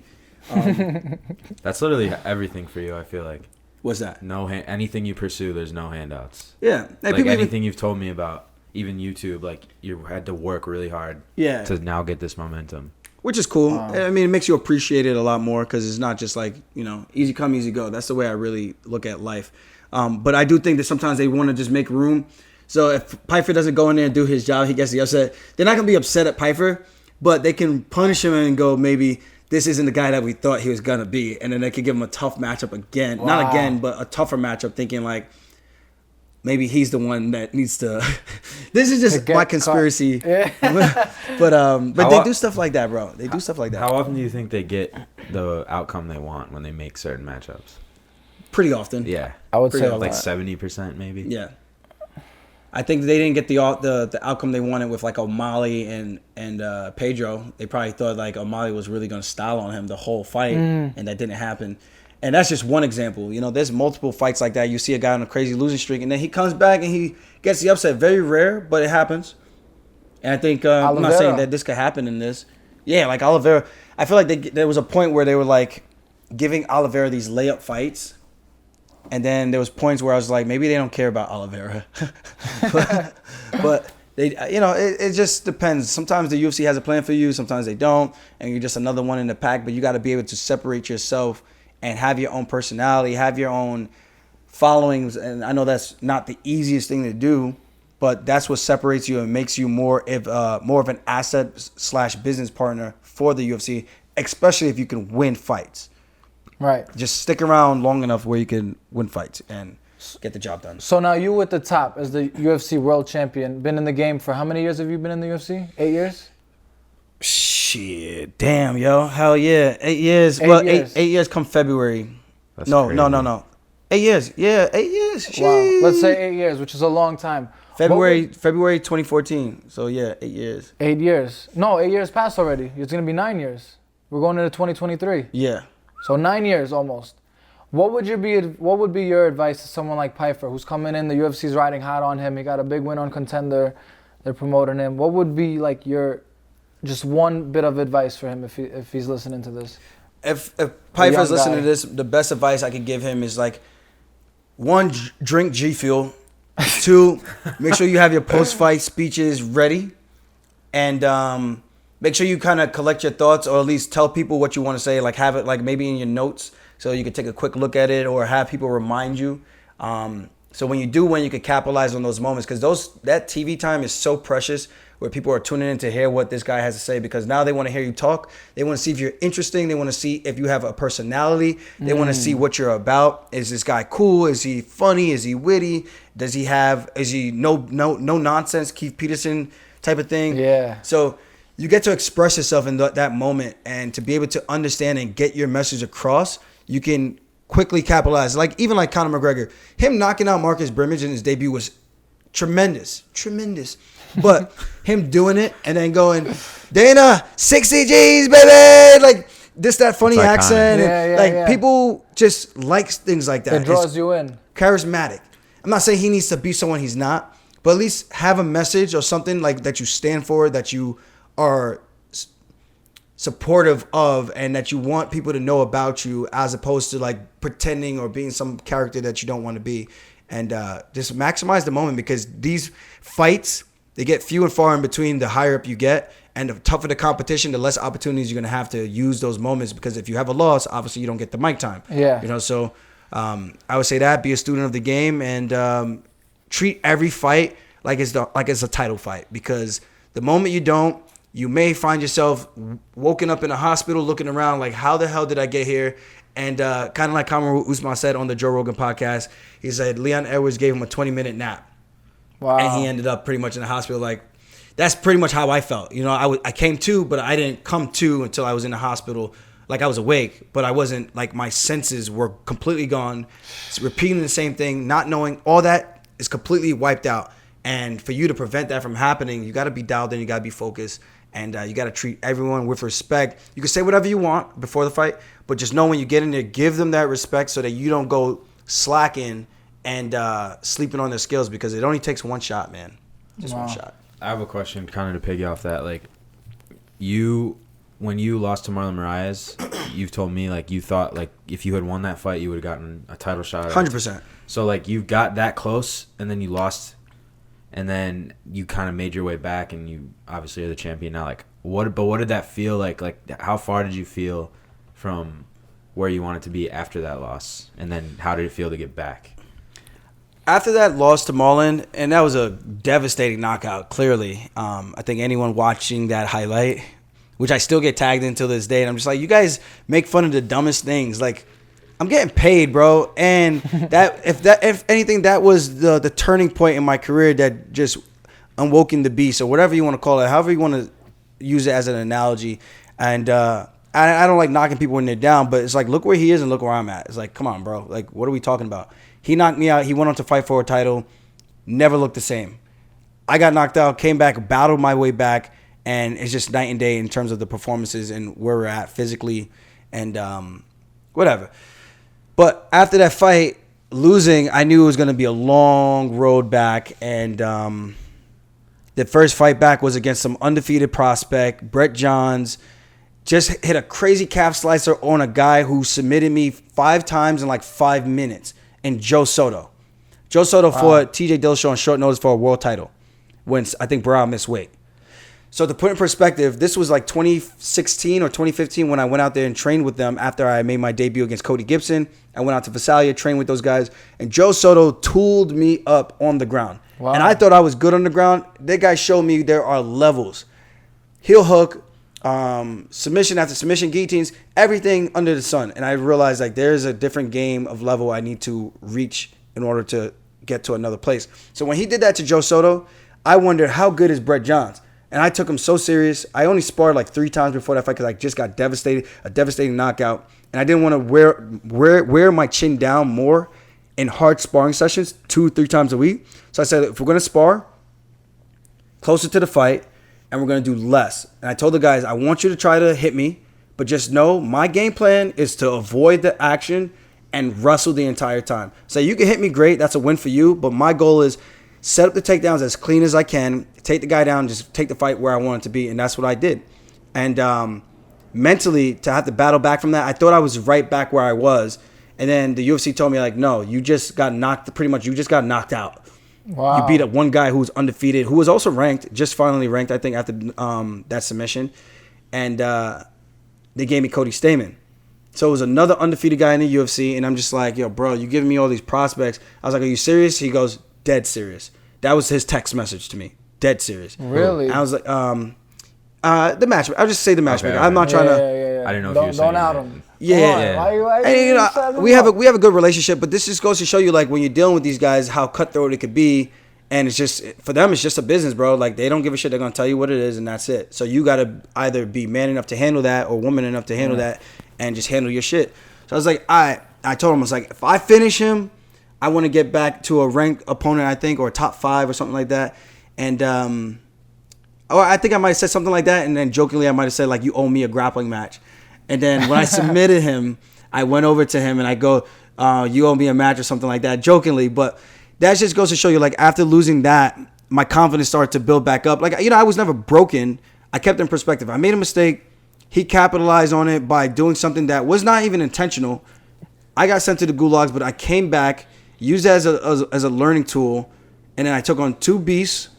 That's literally everything for you, I feel like. What's that? Anything you pursue, there's no handouts. Yeah. Hey, like anything you've told me about, even YouTube, like you had to work really hard to now get this momentum. Which is cool. I mean, it makes you appreciate it a lot more because it's not just like, you know, easy come, easy go. That's the way I really look at life. But I do think that sometimes they want to just make room. So if Pyfer doesn't go in there and do his job, he gets the upset. They're not going to be upset at Pyfer, but they can punish him and go, maybe this isn't the guy that we thought he was going to be. And then they could give him a tough matchup again. Wow. Not again, but a tougher matchup, thinking like, maybe he's the one that needs to. This is just my conspiracy. But they do stuff like that, bro. They do stuff like that. How often do you think they get the outcome they want when they make certain matchups? Pretty often. Yeah, I would say like 70% maybe. Yeah, I think they didn't get the outcome they wanted with like O'Malley and Pedro. They probably thought like O'Malley was really going to style on him the whole fight, and that didn't happen. And that's just one example. You know, there's multiple fights like that. You see a guy on a crazy losing streak, and then he comes back and he gets the upset. Very rare, but it happens. And I think I'm not saying that this could happen in this. Yeah, like Oliveira. I feel like there was a point where they were like giving Oliveira these layup fights, and then there was points where I was like, maybe they don't care about Oliveira. but they, you know, it just depends. Sometimes the UFC has a plan for you. Sometimes they don't, and you're just another one in the pack. But you got to be able to separate yourself and have your own personality, have your own followings. And I know that's not the easiest thing to do, but that's what separates you and makes you more of an asset / business partner for the UFC, especially if you can win fights. Right. Just stick around long enough where you can win fights and get the job done. So now you at the top as the UFC world champion, been in the game for how many years have you been in the UFC? 8 years? Shit, damn, yo, hell yeah, 8 years. Well, 8 years come February. That's no, crazy. no. 8 years, yeah, 8 years. Wow, let's say 8 years, which is a long time. February 2014. So yeah, 8 years. 8 years. No, 8 years passed already. It's gonna be 9 years. We're going into 2023. Yeah. So 9 years almost. What would be your advice to someone like Pyfer, who's coming in? The UFC's riding hot on him. He got a big win on Contender. They're promoting him. What would be like your just one bit of advice for him if he's listening to this? If Pyfer's listening to this, the best advice I could give him is like, 1, drink G Fuel. 2, make sure you have your post-fight speeches ready, and make sure you kind of collect your thoughts, or at least tell people what you want to say. Like have it like maybe in your notes, so you can take a quick look at it, or have people remind you. So when you do win, you can capitalize on those moments, because that TV time is so precious, where people are tuning in to hear what this guy has to say, because now they want to hear you talk. They want to see if you're interesting. They want to see if you have a personality. They want to see what you're about. Is this guy cool? Is he funny? Is he witty? Is he no nonsense, Keith Peterson type of thing? Yeah. So you get to express yourself in that moment, and to be able to understand and get your message across, you can quickly capitalize. Even like Conor McGregor, him knocking out Marcus Brimage in his debut was tremendous. But him doing it and then going, Dana, 60 G's, baby! Like, that funny It's iconic. accent. Yeah. People just like things like that. It draws you in. Charismatic. I'm not saying he needs to be someone he's not, but at least have a message or something like that you stand for, that you are supportive of, and that you want people to know about you, as opposed to like pretending or being some character that you don't want to be. And just maximize the moment, because these fights, they get few and far in between the higher up you get, and the tougher the competition, the less opportunities you're going to have to use those moments, because if you have a loss, obviously you don't get the mic time. Yeah. So I would say that, be a student of the game, and treat every fight like it's a title fight, because the moment you don't, you may find yourself woken up in a hospital looking around like, how the hell did I get here? And kind of like Kamaru Usman said on the Joe Rogan podcast, he said Leon Edwards gave him a 20-minute nap. Wow. And he ended up pretty much in the hospital. Like, that's pretty much how I felt. I came to, but I didn't come to until I was in the hospital. Like, I was awake, but I wasn't, like, my senses were completely gone. It's repeating the same thing, not knowing, all that is completely wiped out. And for you to prevent that from happening, you got to be dialed in, you got to be focused, and you got to treat everyone with respect. You can say whatever you want before the fight, but just know when you get in there, give them that respect so that you don't go slacking and sleeping on their skills, because it only takes one shot, man. Just one shot. I have a question kind of to piggy off that. Like, when you lost to Marlon Moraes, you've told me, like, you thought, like, if you had won that fight, you would have gotten a title shot. 100%. So, like, you got that close, and then you lost, and then you kind of made your way back, and you obviously are the champion now. Like, what did that feel like? Like, how far did you feel from where you wanted to be after that loss? And then how did it feel to get back? After that loss to Marlon, and that was a devastating knockout, clearly. I think anyone watching that highlight, which I still get tagged in till this day, and I'm just like, you guys make fun of the dumbest things. Like, I'm getting paid, bro. And if anything, that was the turning point in my career that just unwoken the beast, or whatever you want to call it, however you want to use it as an analogy. And I don't like knocking people when they're down, but it's like, look where he is and look where I'm at. It's like, come on, bro. Like, what are we talking about? He knocked me out. He went on to fight for a title. Never looked the same. I got knocked out, came back, battled my way back, and it's just night and day in terms of the performances and where we're at physically and whatever. But after that fight, losing, I knew it was going to be a long road back. And the first fight back was against some undefeated prospect, Brett Johns. Just hit a crazy calf slicer on a guy who submitted me 5 times in like 5 minutes. And Joe Soto. Joe Soto fought TJ Dillashaw on short notice for a world title when I think Barao missed weight. So to put in perspective, this was like 2016 or 2015 when I went out there and trained with them after I made my debut against Cody Gibson. I went out to Visalia, trained with those guys, and Joe Soto tooled me up on the ground. Wow. And I thought I was good on the ground. That guy showed me there are levels. Heel hook, submission after submission, guillotines, everything under the sun. And I realized like there's a different game of level I need to reach in order to get to another place. So when he did that to Joe Soto, I wondered how good is Brett Johns? And I took him so serious. I only sparred like 3 times before that fight because I just got a devastating knockout. And I didn't want to wear my chin down more in hard sparring sessions 2-3 times a week. So I said, if we're going to spar, closer to the fight, and we're going to do less. And I told the guys, I want you to try to hit me, but just know my game plan is to avoid the action and wrestle the entire time. So you can hit me, great. That's a win for you. But my goal is set up the takedowns as clean as I can, take the guy down, just take the fight where I want it to be. And that's what I did. And mentally, to have to battle back from that, I thought I was right back where I was. And then the UFC told me, like, no, you just got knocked, pretty much, you just got knocked out. Wow. You beat up one guy who was undefeated, who was also ranked, just finally ranked, I think, after that submission. And they gave me Cody Stamen. So it was another undefeated guy in the UFC. And I'm just like, yo, bro, you giving me all these prospects. I was like, are you serious? He goes, dead serious. That was his text message to me. Dead serious. Really? And I was like, the matchmaker. I'll just say the matchmaker. Okay. I'm not trying to. Yeah. I didn't know if you were saying don't out that. him. Yeah. Why And, you know, we have a good relationship, but this just goes to show you, like, when you're dealing with these guys, how cutthroat it could be. And it's just, for them, it's just a business, bro. Like, they don't give a shit. They're going to tell you what it is, and that's it. So you got to either be man enough to handle that or woman enough to handle that and just handle your shit. So I was like, I told him, I was like, if I finish him, I want to get back to a ranked opponent, I think, or a top 5 or something like that. And or I think I might have said something like that, and then jokingly I might have said, like, you owe me a grappling match. And then when I submitted him, I went over to him and I go, you owe me a match or something like that, jokingly. But that just goes to show you, like, after losing that, my confidence started to build back up. Like, I was never broken. I kept it in perspective. I made a mistake. He capitalized on it by doing something that was not even intentional. I got sent to the gulags, but I came back, used it as a learning tool, and then I took on 2 beasts,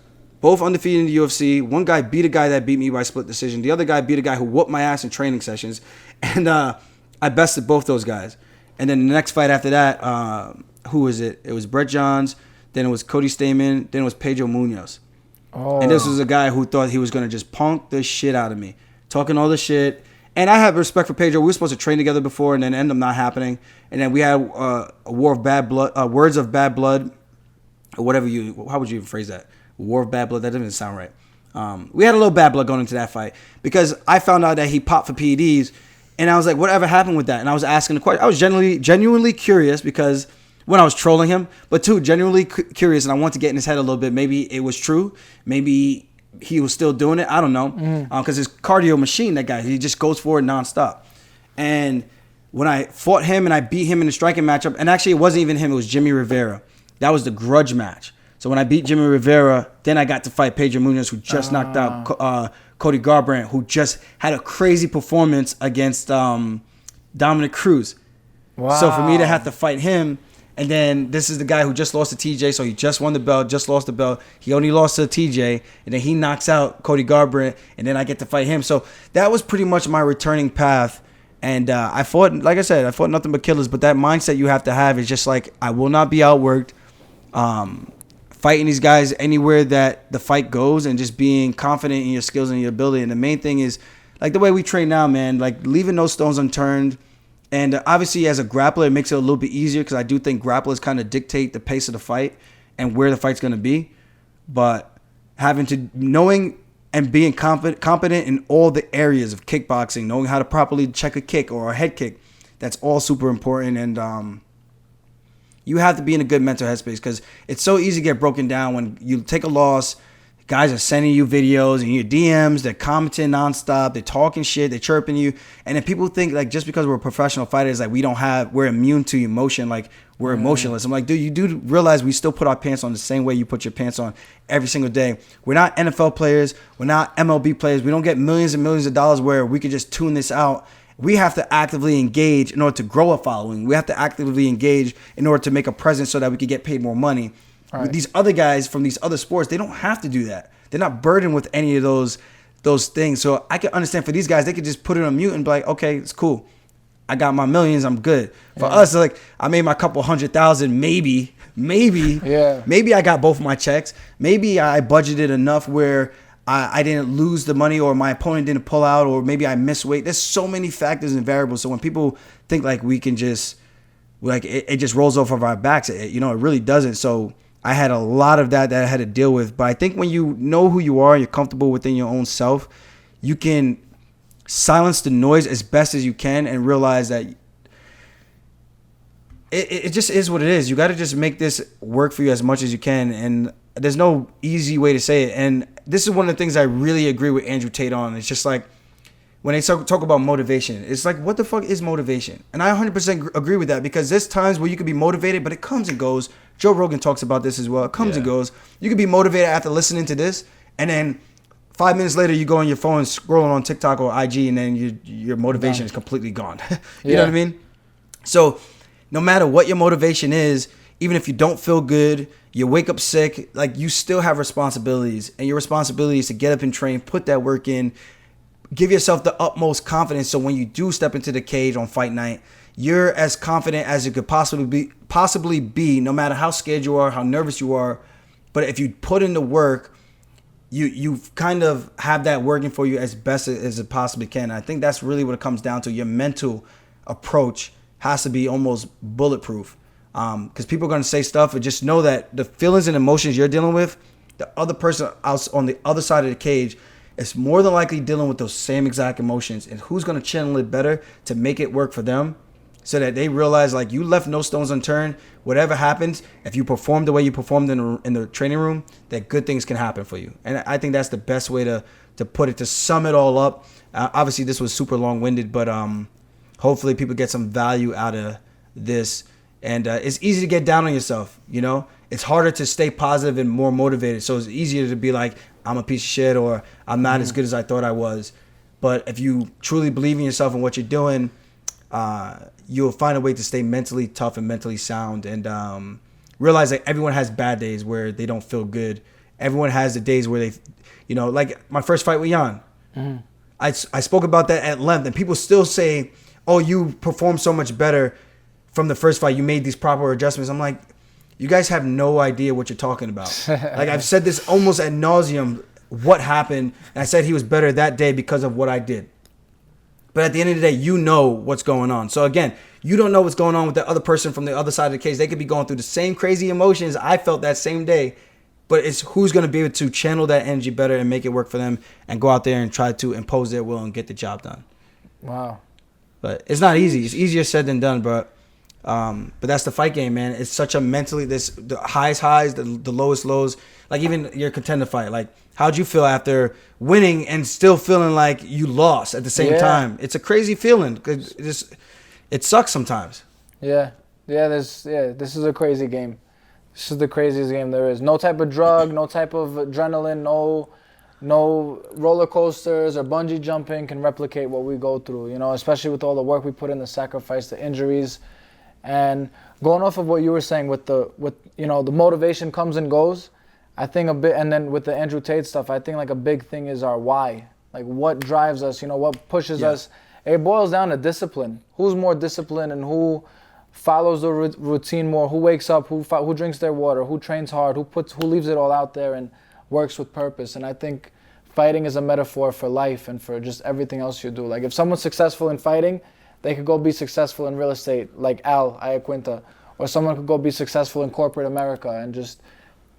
both undefeated in the UFC. One guy beat a guy that beat me by split decision. The other guy beat a guy who whooped my ass in training sessions. And I bested both those guys. And then the next fight after that, who was it? It was Brett Johns. Then it was Cody Stamen. Then it was Pedro Munoz. Oh. And this was a guy who thought he was going to just punk the shit out of me. Talking all the shit. And I have respect for Pedro. We were supposed to train together before, and then it ended up not happening. And then we had a war of bad blood, words of bad blood, or whatever how would you even phrase that? War of bad blood? That doesn't sound right. We had a little bad blood going into that fight because I found out that he popped for PEDs, and I was like, whatever happened with that? And I was asking the question. I was genuinely curious because when I was trolling him, but too, genuinely curious, and I wanted to get in his head a little bit. Maybe it was true. Maybe he was still doing it. I don't know. Because his cardio machine, that guy, he just goes for it nonstop. And when I fought him and I beat him in the striking matchup, and actually it wasn't even him, it was Jimmy Rivera. That was the grudge match. So when I beat Jimmy Rivera, then I got to fight Pedro Munoz, who just knocked out Cody Garbrandt, who just had a crazy performance against Dominic Cruz. Wow. So for me to have to fight him, and then this is the guy who just lost to TJ, so he just won the belt, just lost the belt. He only lost to TJ, and then he knocks out Cody Garbrandt, and then I get to fight him. So that was pretty much my returning path. And I fought, like I said, I fought nothing but killers. But that mindset you have to have is just like, I will not be outworked. Fighting these guys anywhere that the fight goes, and just being confident in your skills and your ability. And the main thing is, like the way we train now, man, like leaving no stones unturned. And obviously, as a grappler, it makes it a little bit easier because I do think grapplers kind of dictate the pace of the fight and where the fight's going to be. But knowing and being competent in all the areas of kickboxing, knowing how to properly check a kick or a head kick, that's all super important. And you have to be in a good mental headspace because it's so easy to get broken down when you take a loss. Guys are sending you videos and your DMs. They're commenting nonstop. They're talking shit. They're chirping you. And then people think like just because we're professional fighters, like we're immune to emotion. Like we're emotionless. I'm like, dude, you do realize we still put our pants on the same way you put your pants on every single day. We're not NFL players. We're not MLB players. We don't get millions and millions of dollars where we could just tune this out. We have to actively engage in order to grow a following. We have to actively engage in order to make a presence so that we could get paid more money. Right. With these other guys from these other sports, they don't have to do that. They're not burdened with any of those things. So I can understand for these guys, they could just put it on mute and be like, okay, it's cool. I got my millions. I'm good. For us, like I made my couple 100,000, maybe. Yeah. Maybe I got both of my checks. Maybe I budgeted enough where I didn't lose the money, or my opponent didn't pull out, or maybe I missed weight. There's so many factors and variables. So when people think like we can just, like it just rolls off of our backs, it really doesn't. So I had a lot of that I had to deal with. But I think when you know who you are, you're comfortable within your own self, you can silence the noise as best as you can and realize that it just is what it is. You got to just make this work for you as much as you can. And there's no easy way to say it. And this is one of the things I really agree with Andrew Tate on. It's just like when they talk about motivation, it's like, what the fuck is motivation? And I 100% agree with that because there's times where you could be motivated, but it comes and goes. Joe Rogan talks about this as well. It comes and goes. You could be motivated after listening to this, and then 5 minutes later, you go on your phone scrolling on TikTok or IG, and then your motivation is completely gone. You know what I mean? So no matter what your motivation is, even if you don't feel good, you wake up sick, like you still have responsibilities, and your responsibility is to get up and train, put that work in, give yourself the utmost confidence so when you do step into the cage on fight night, you're as confident as you could possibly be, no matter how scared you are, how nervous you are. But if you put in the work, you kind of have that working for you as best as it possibly can. I think that's really what it comes down to. Your mental approach has to be almost bulletproof. Because people are going to say stuff, and just know that the feelings and emotions you're dealing with, the other person out on the other side of the cage is more than likely dealing with those same exact emotions. And who's going to channel it better to make it work for them so that they realize, like, you left no stones unturned. Whatever happens, if you perform the way you performed in the training room, that good things can happen for you. And I think that's the best way to put it, to sum it all up. Obviously, this was super long-winded, but hopefully people get some value out of this. And it's easy to get down on yourself, you know? It's harder to stay positive and more motivated. So it's easier to be like, I'm a piece of shit or I'm not as good as I thought I was. But if you truly believe in yourself and what you're doing, you'll find a way to stay mentally tough and mentally sound and realize that everyone has bad days where they don't feel good. Everyone has the days where they, you know, like my first fight with Jan. I spoke about that at length, and people still say, oh, you performed so much better from the first fight. You made these proper adjustments. I'm like, you guys have no idea what you're talking about. Like, I've said this almost ad nauseum, what happened, and I said he was better that day because of what I did. But at the end of the day, you know what's going on. So again, you don't know what's going on with the other person from the other side of the case. They could be going through the same crazy emotions I felt that same day. But it's who's going to be able to channel that energy better and make it work for them and go out there and try to impose their will and get the job done. Wow. But it's not easy. It's easier said than done, but that's the fight game, man. It's such a mentally, the highest highs, the lowest lows. Like even your contender fight. Like, how'd you feel after winning and still feeling like you lost at the same time? It's a crazy feeling. 'Cause it sucks sometimes. Yeah. This is a crazy game. This is the craziest game there is. No type of drug, no type of adrenaline, no roller coasters or bungee jumping can replicate what we go through, you know, especially with all the work we put in, the sacrifice, the injuries. And going off of what you were saying with you know, the motivation comes and goes, I think a bit, and then with the Andrew Tate stuff, I think like a big thing is our why. Like what drives us, you know, what pushes us. It boils down to discipline. Who's more disciplined and who follows the routine more, who wakes up, who drinks their water, who trains hard, who leaves it all out there and works with purpose. And I think fighting is a metaphor for life and for just everything else you do. Like if someone's successful in fighting, they could go be successful in real estate like Al Iaquinta, or someone could go be successful in corporate America. And just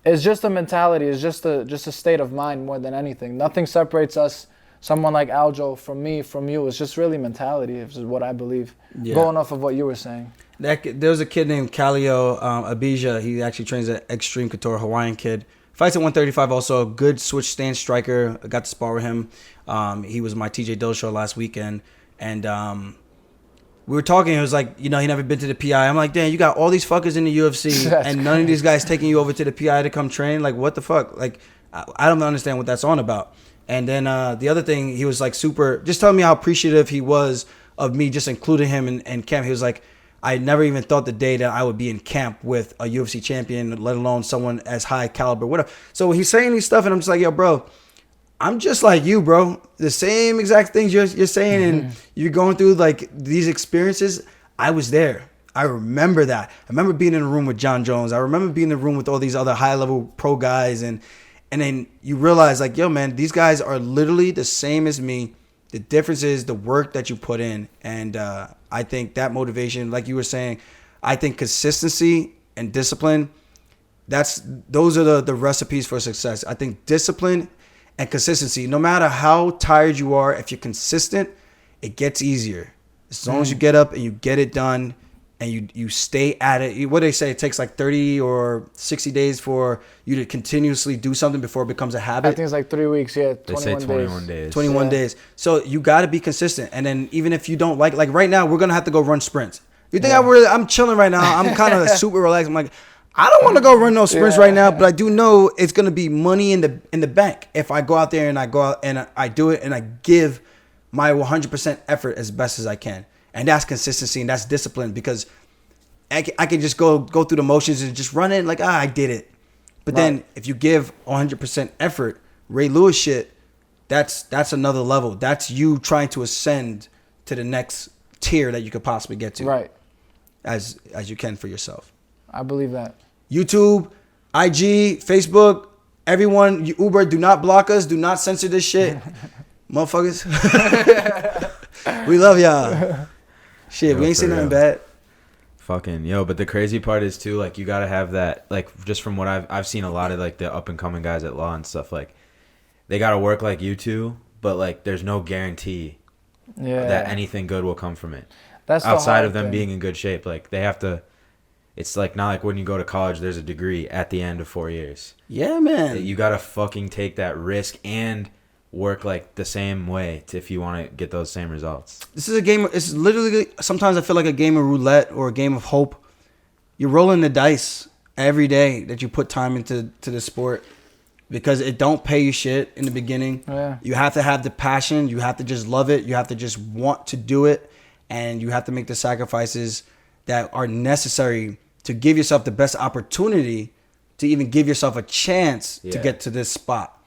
it's just a mentality, it's just a state of mind more than anything. Nothing separates us, someone like Aljo, from me, from you. It's just really mentality, is what I believe. Going off of what you were saying. There was a kid named Kaleo Abija. He actually trains at Extreme Couture, Hawaiian kid. Fights at 135 also. Good switch stance striker. I got to spar with him. He was my TJ Dill show last weekend. And we were talking. It was like, you know, he never been to the PI. I'm like, damn, you got all these fuckers in the UFC and none of these guys taking you over to the PI to come train. Like, what the fuck? Like, I don't understand what that's on about. And then the other thing, he was like super, just telling me how appreciative he was of me just including him in camp. He was like, I never even thought the day that I would be in camp with a UFC champion, let alone someone as high caliber, whatever. So he's saying these stuff, and I'm just like, yo, bro, I'm just like you, bro. The same exact things you're saying, and you're going through like these experiences. I was there. I remember that. I remember being in a room with John Jones. I remember being in the room with all these other high level pro guys, and then you realize like, yo, man, these guys are literally the same as me. The difference is the work that you put in. And I think that motivation, like you were saying, I think consistency and discipline, those are the recipes for success. I think discipline and consistency, no matter how tired you are, if you're consistent, it gets easier. As long as you get up and you get it done and you stay at it. What do they say? It takes like 30 or 60 days for you to continuously do something before it becomes a habit. I think it's like 3 weeks, yeah. 21 they say 21 days. 21 days. So you got to be consistent. And then even if you don't like right now, we're going to have to go run sprints. You think I'm chilling right now. I'm kind of super relaxed. I'm like, I don't want to go run no sprints right now, but I do know it's going to be money in the bank if I go out there and I go out and I do it and I give my 100% effort as best as I can. And that's consistency and that's discipline, because I can just go through the motions and just run it like, I did it. But then if you give 100% effort, Ray Lewis shit, that's another level. That's you trying to ascend to the next tier that you could possibly get to. Right. As you can for yourself. I believe that. YouTube, IG, Facebook, everyone, Uber, do not block us. Do not censor this shit. Motherfuckers. We love y'all. Shit, we ain't saying nothing bad. Fucking but the crazy part is too, like, you gotta have that, like, just from what I've seen a lot of like the up and coming guys at Law and stuff, like they gotta work like you two, but like there's no guarantee that anything good will come from it. That's outside of them being in good shape. Like they have to. It's like not like when you go to college, there's a degree at the end of 4 years. Yeah, man. You gotta fucking take that risk and work like the same way if you want to get those same results. This is a game. It's literally, sometimes I feel like a game of roulette or a game of hope. You're rolling the dice every day that you put time into the sport, because it don't pay you shit in the beginning. Yeah. You have to have the passion. You have to just love it. You have to just want to do it, and you have to make the sacrifices that are necessary to give yourself the best opportunity to even give yourself a chance to get to this spot.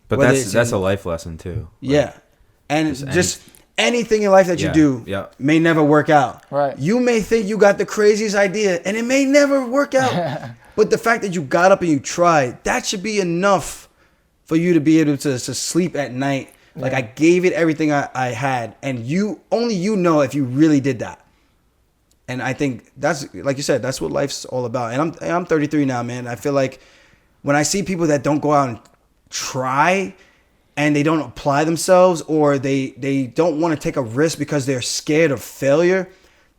But that's a life lesson too. Yeah. And just anything in life that you do may never work out. Right. You may think you got the craziest idea and it may never work out. But the fact that you got up and you tried, that should be enough for you to be able to sleep at night. Like, I gave it everything I had, and only you know if you really did that. And I think that's, like you said, that's what life's all about. And I'm 33 now, man. I feel like when I see people that don't go out and try and they don't apply themselves, or they don't want to take a risk because they're scared of failure,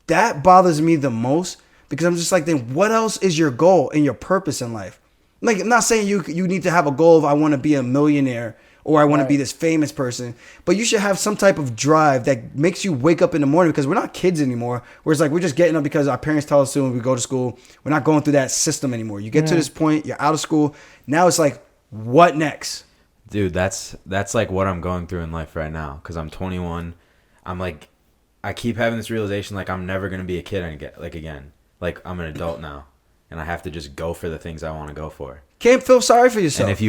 that bothers me the most, because I'm just like, then what else is your goal and your purpose in life? Like, I'm not saying you need to have a goal of, I want to be a millionaire or I want to be this famous person, but you should have some type of drive that makes you wake up in the morning, because we're not kids anymore, where it's like we're just getting up because our parents tell us to when we go to school. We're not going through that system anymore. You get to this point, you're out of school. Now it's like, what next? Dude, that's like what I'm going through in life right now, because I'm 21. I'm like, I keep having this realization, like, I'm never going to be a kid again. Like, I'm an adult now, and I have to just go for the things I want to go for. Can't feel sorry for yourself. And if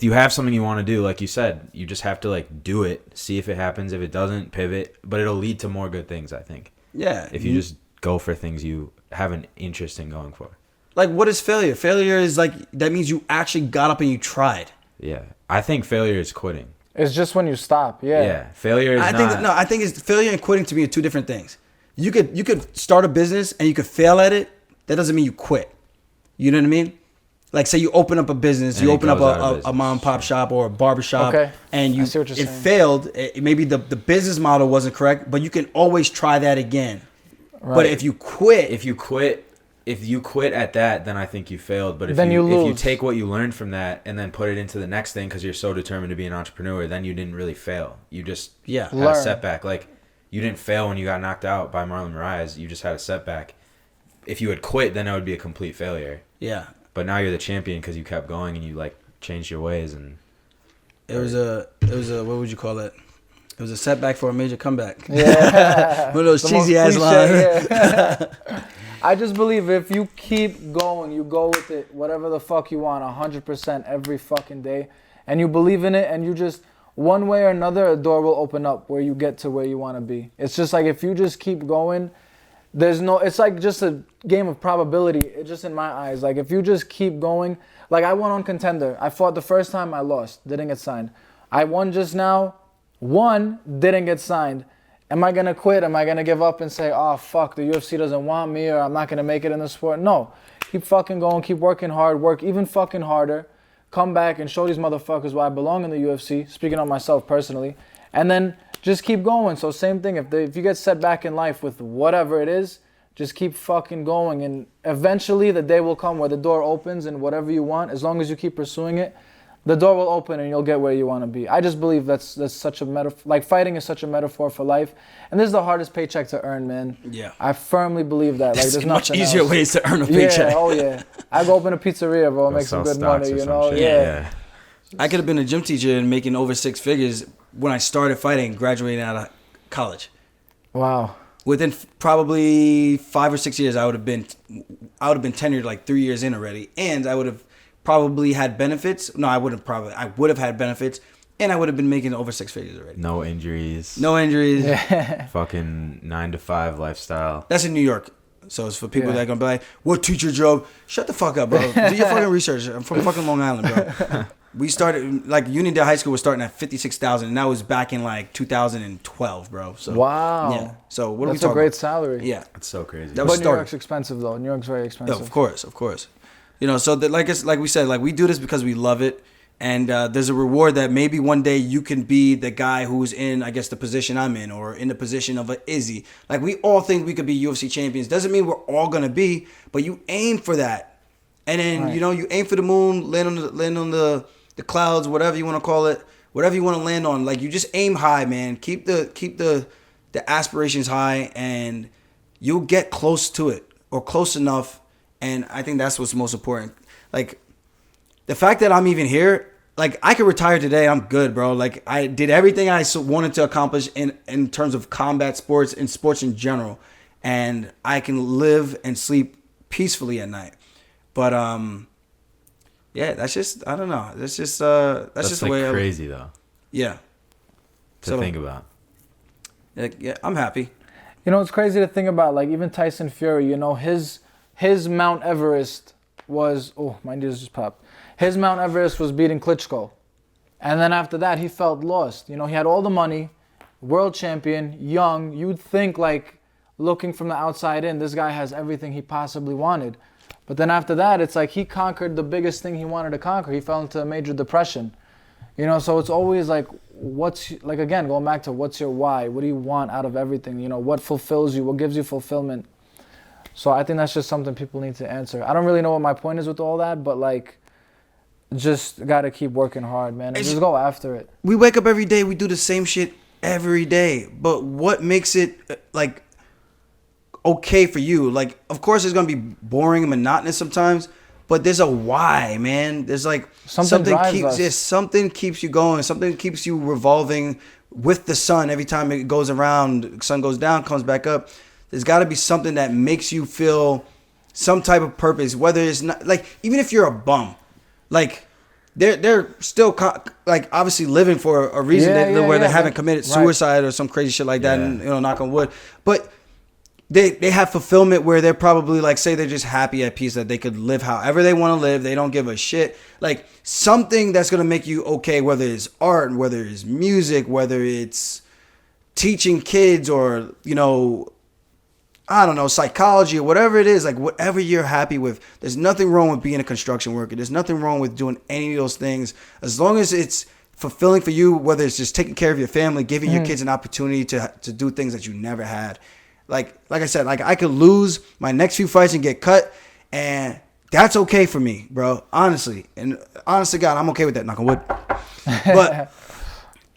you have something you want to do, like you said, you just have to, like, do it, see if it happens. If it doesn't, pivot, but it'll lead to more good things, I think. Yeah. If you just go for things you have an interest in going for. Like, what is failure? Failure is like, that means you actually got up and you tried. Yeah. I think failure is quitting. It's just when you stop. Yeah. Yeah. Failure is I think it's failure and quitting to me are two different things. You could start a business and you could fail at it. That doesn't mean you quit. You know what I mean? Like, say you open up a business, you open up a mom and pop shop or a barber shop, and it failed. Maybe the business model wasn't correct, but you can always try that again. Right. But if you quit at that, then I think you failed. But if you take what you learned from that and then put it into the next thing because you're so determined to be an entrepreneur, then you didn't really fail. You just had a setback. Like, you didn't fail when you got knocked out by Marlon Moraes. You just had a setback. If you had quit, then that would be a complete failure. Yeah. But now you're the champion because you kept going and you, like, changed your ways. And it was a what would you call it? It was a setback for a major comeback. Yeah. One of those cheesy ass lines. Yeah. I just believe if you keep going, you go with it, whatever the fuck you want, 100% every fucking day, and you believe in it, and you just, one way or another, a door will open up where you get to where you want to be. It's just like, if you just keep going, it's like just a game of probability. It's just in my eyes. Like, if you just keep going, like, I won on Contender. I fought the first time, I lost, didn't get signed. I won just now, didn't get signed. Am I going to quit? Am I going to give up and say, oh, fuck, the UFC doesn't want me, or I'm not going to make it in the sport? No. Keep fucking going. Keep working hard. Work even fucking harder. Come back and show these motherfuckers why I belong in the UFC, speaking on myself personally. And then just keep going. So same thing. If you get set back in life with whatever it is, just keep fucking going. And eventually the day will come where the door opens and whatever you want, as long as you keep pursuing it, the door will open and you'll get where you want to be. I just believe that's such a metaphor. Like, fighting is such a metaphor for life. And this is the hardest paycheck to earn, man. Yeah. I firmly believe that. Like, there's much easier ways to earn a paycheck. Yeah, oh yeah. I go open a pizzeria, bro, make some good money, you know? Yeah. I could have been a gym teacher and making over six figures when I started fighting, graduating out of college. Wow. Within probably 5 or 6 years, I would have been tenured like 3 years in already, and I would have probably had benefits. No, I would have had benefits, and I would have been making over six figures already. No injuries. Yeah. Fucking 9 to 5 lifestyle. That's in New York. So it's for people that are going to be like, what teacher job? Shut the fuck up, bro. Do your fucking research. I'm from fucking Long Island, bro. We started, like, Uniondale High School was starting at $56,000, and that was back in, like, 2012, bro. So, wow. Yeah. So what are we talking about? That's a great salary. Yeah. That's so crazy. That was New York's expensive, though. New York's very expensive. Yeah, of course. You know, so like we said, like, we do this because we love it, and there's a reward that maybe one day you can be the guy who's in, I guess, the position I'm in, or in the position of an Izzy. Like, we all think we could be UFC champions. Doesn't mean we're all gonna be, but you aim for that, and then you know, you aim for the moon, land on the clouds, whatever you want to call it, whatever you want to land on. Like, you just aim high, man. Keep the aspirations high, and you'll get close to it or close enough. And I think that's what's most important. Like, the fact that I'm even here, like, I could retire today. I'm good, bro. Like, I did everything I wanted to accomplish in terms of combat sports and sports in general. And I can live and sleep peacefully at night. But, yeah, that's just, I don't know. That's just the like way. Crazy though. Yeah. To think about. Yeah, I'm happy. You know, it's crazy to think about. Like, even Tyson Fury, you know, his Mount Everest was, oh, my knees just popped. His Mount Everest was beating Klitschko. And then after that, he felt lost. You know, he had all the money, world champion, young. You'd think, like, looking from the outside in, this guy has everything he possibly wanted. But then after that, it's like he conquered the biggest thing he wanted to conquer. He fell into a major depression. You know, so it's always like, like, again, going back to what's your why? What do you want out of everything? You know, what fulfills you? What gives you fulfillment? So I think that's just something people need to answer. I don't really know what my point is with all that, but, like, just got to keep working hard, man, and just go after it. We wake up every day, we do the same shit every day. But what makes it, like, okay for you? Like, of course it's going to be boring and monotonous sometimes, but there's a why, man. There's, like, something keeps you going. Something keeps you revolving with the sun. Every time it goes around, the sun goes down, comes back up. There's got to be something that makes you feel some type of purpose, whether it's not, like, even if you're a bum, like, they're still like, obviously living for a reason where they haven't committed suicide or some crazy shit like that, and, you know, knock on wood. But they have fulfillment where they're probably, like, say they're just happy at peace that they could live however they want to live. They don't give a shit. Like, something that's going to make you okay, whether it's art, whether it's music, whether it's teaching kids, or, you know, I don't know, psychology or whatever it is, like, whatever you're happy with. There's nothing wrong with being a construction worker. There's nothing wrong with doing any of those things, as long as it's fulfilling for you, whether it's just taking care of your family, giving your kids an opportunity to do things that you never had. Like I said, like, I could lose my next few fights and get cut, and that's okay for me, bro. Honestly. And honest to God, I'm okay with that, knock on wood. But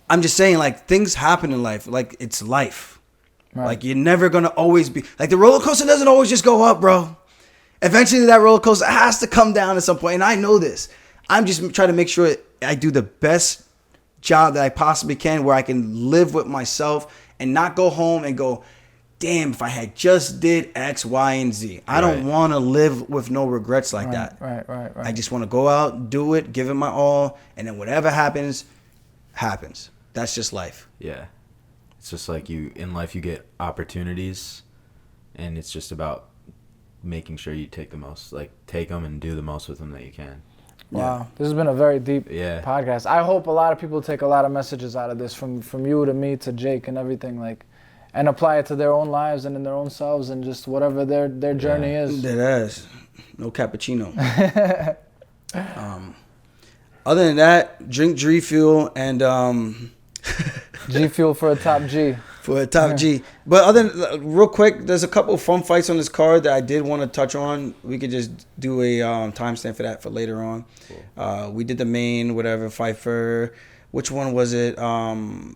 I'm just saying, like, things happen in life. Like, it's life. Right. Like, you're never going to always be... Like, the roller coaster doesn't always just go up, bro. Eventually, that roller coaster has to come down at some point, and I know this. I'm just trying to make sure I do the best job that I possibly can, where I can live with myself and not go home and go, damn, if I had just did X, Y, and Z. I don't want to live with no regrets like that. Right. I just want to go out, do it, give it my all, and then whatever happens, happens. That's just life. Yeah. It's just like, in life you get opportunities, and it's just about making sure you take them and do the most with them that you can. Wow, this has been a very deep podcast. I hope a lot of people take a lot of messages out of this, from you to me to Jake and everything, like, and apply it to their own lives and in their own selves, and just whatever their journey is. That ass. No cappuccino. Other than that, drink G Fuel and G Fuel for a top G. For a top G. But other than, real quick, there's a couple of fun fights on this card that I did want to touch on. We could just do a timestamp for that for later on. Cool. We did the main, whatever, fight for, which one was it?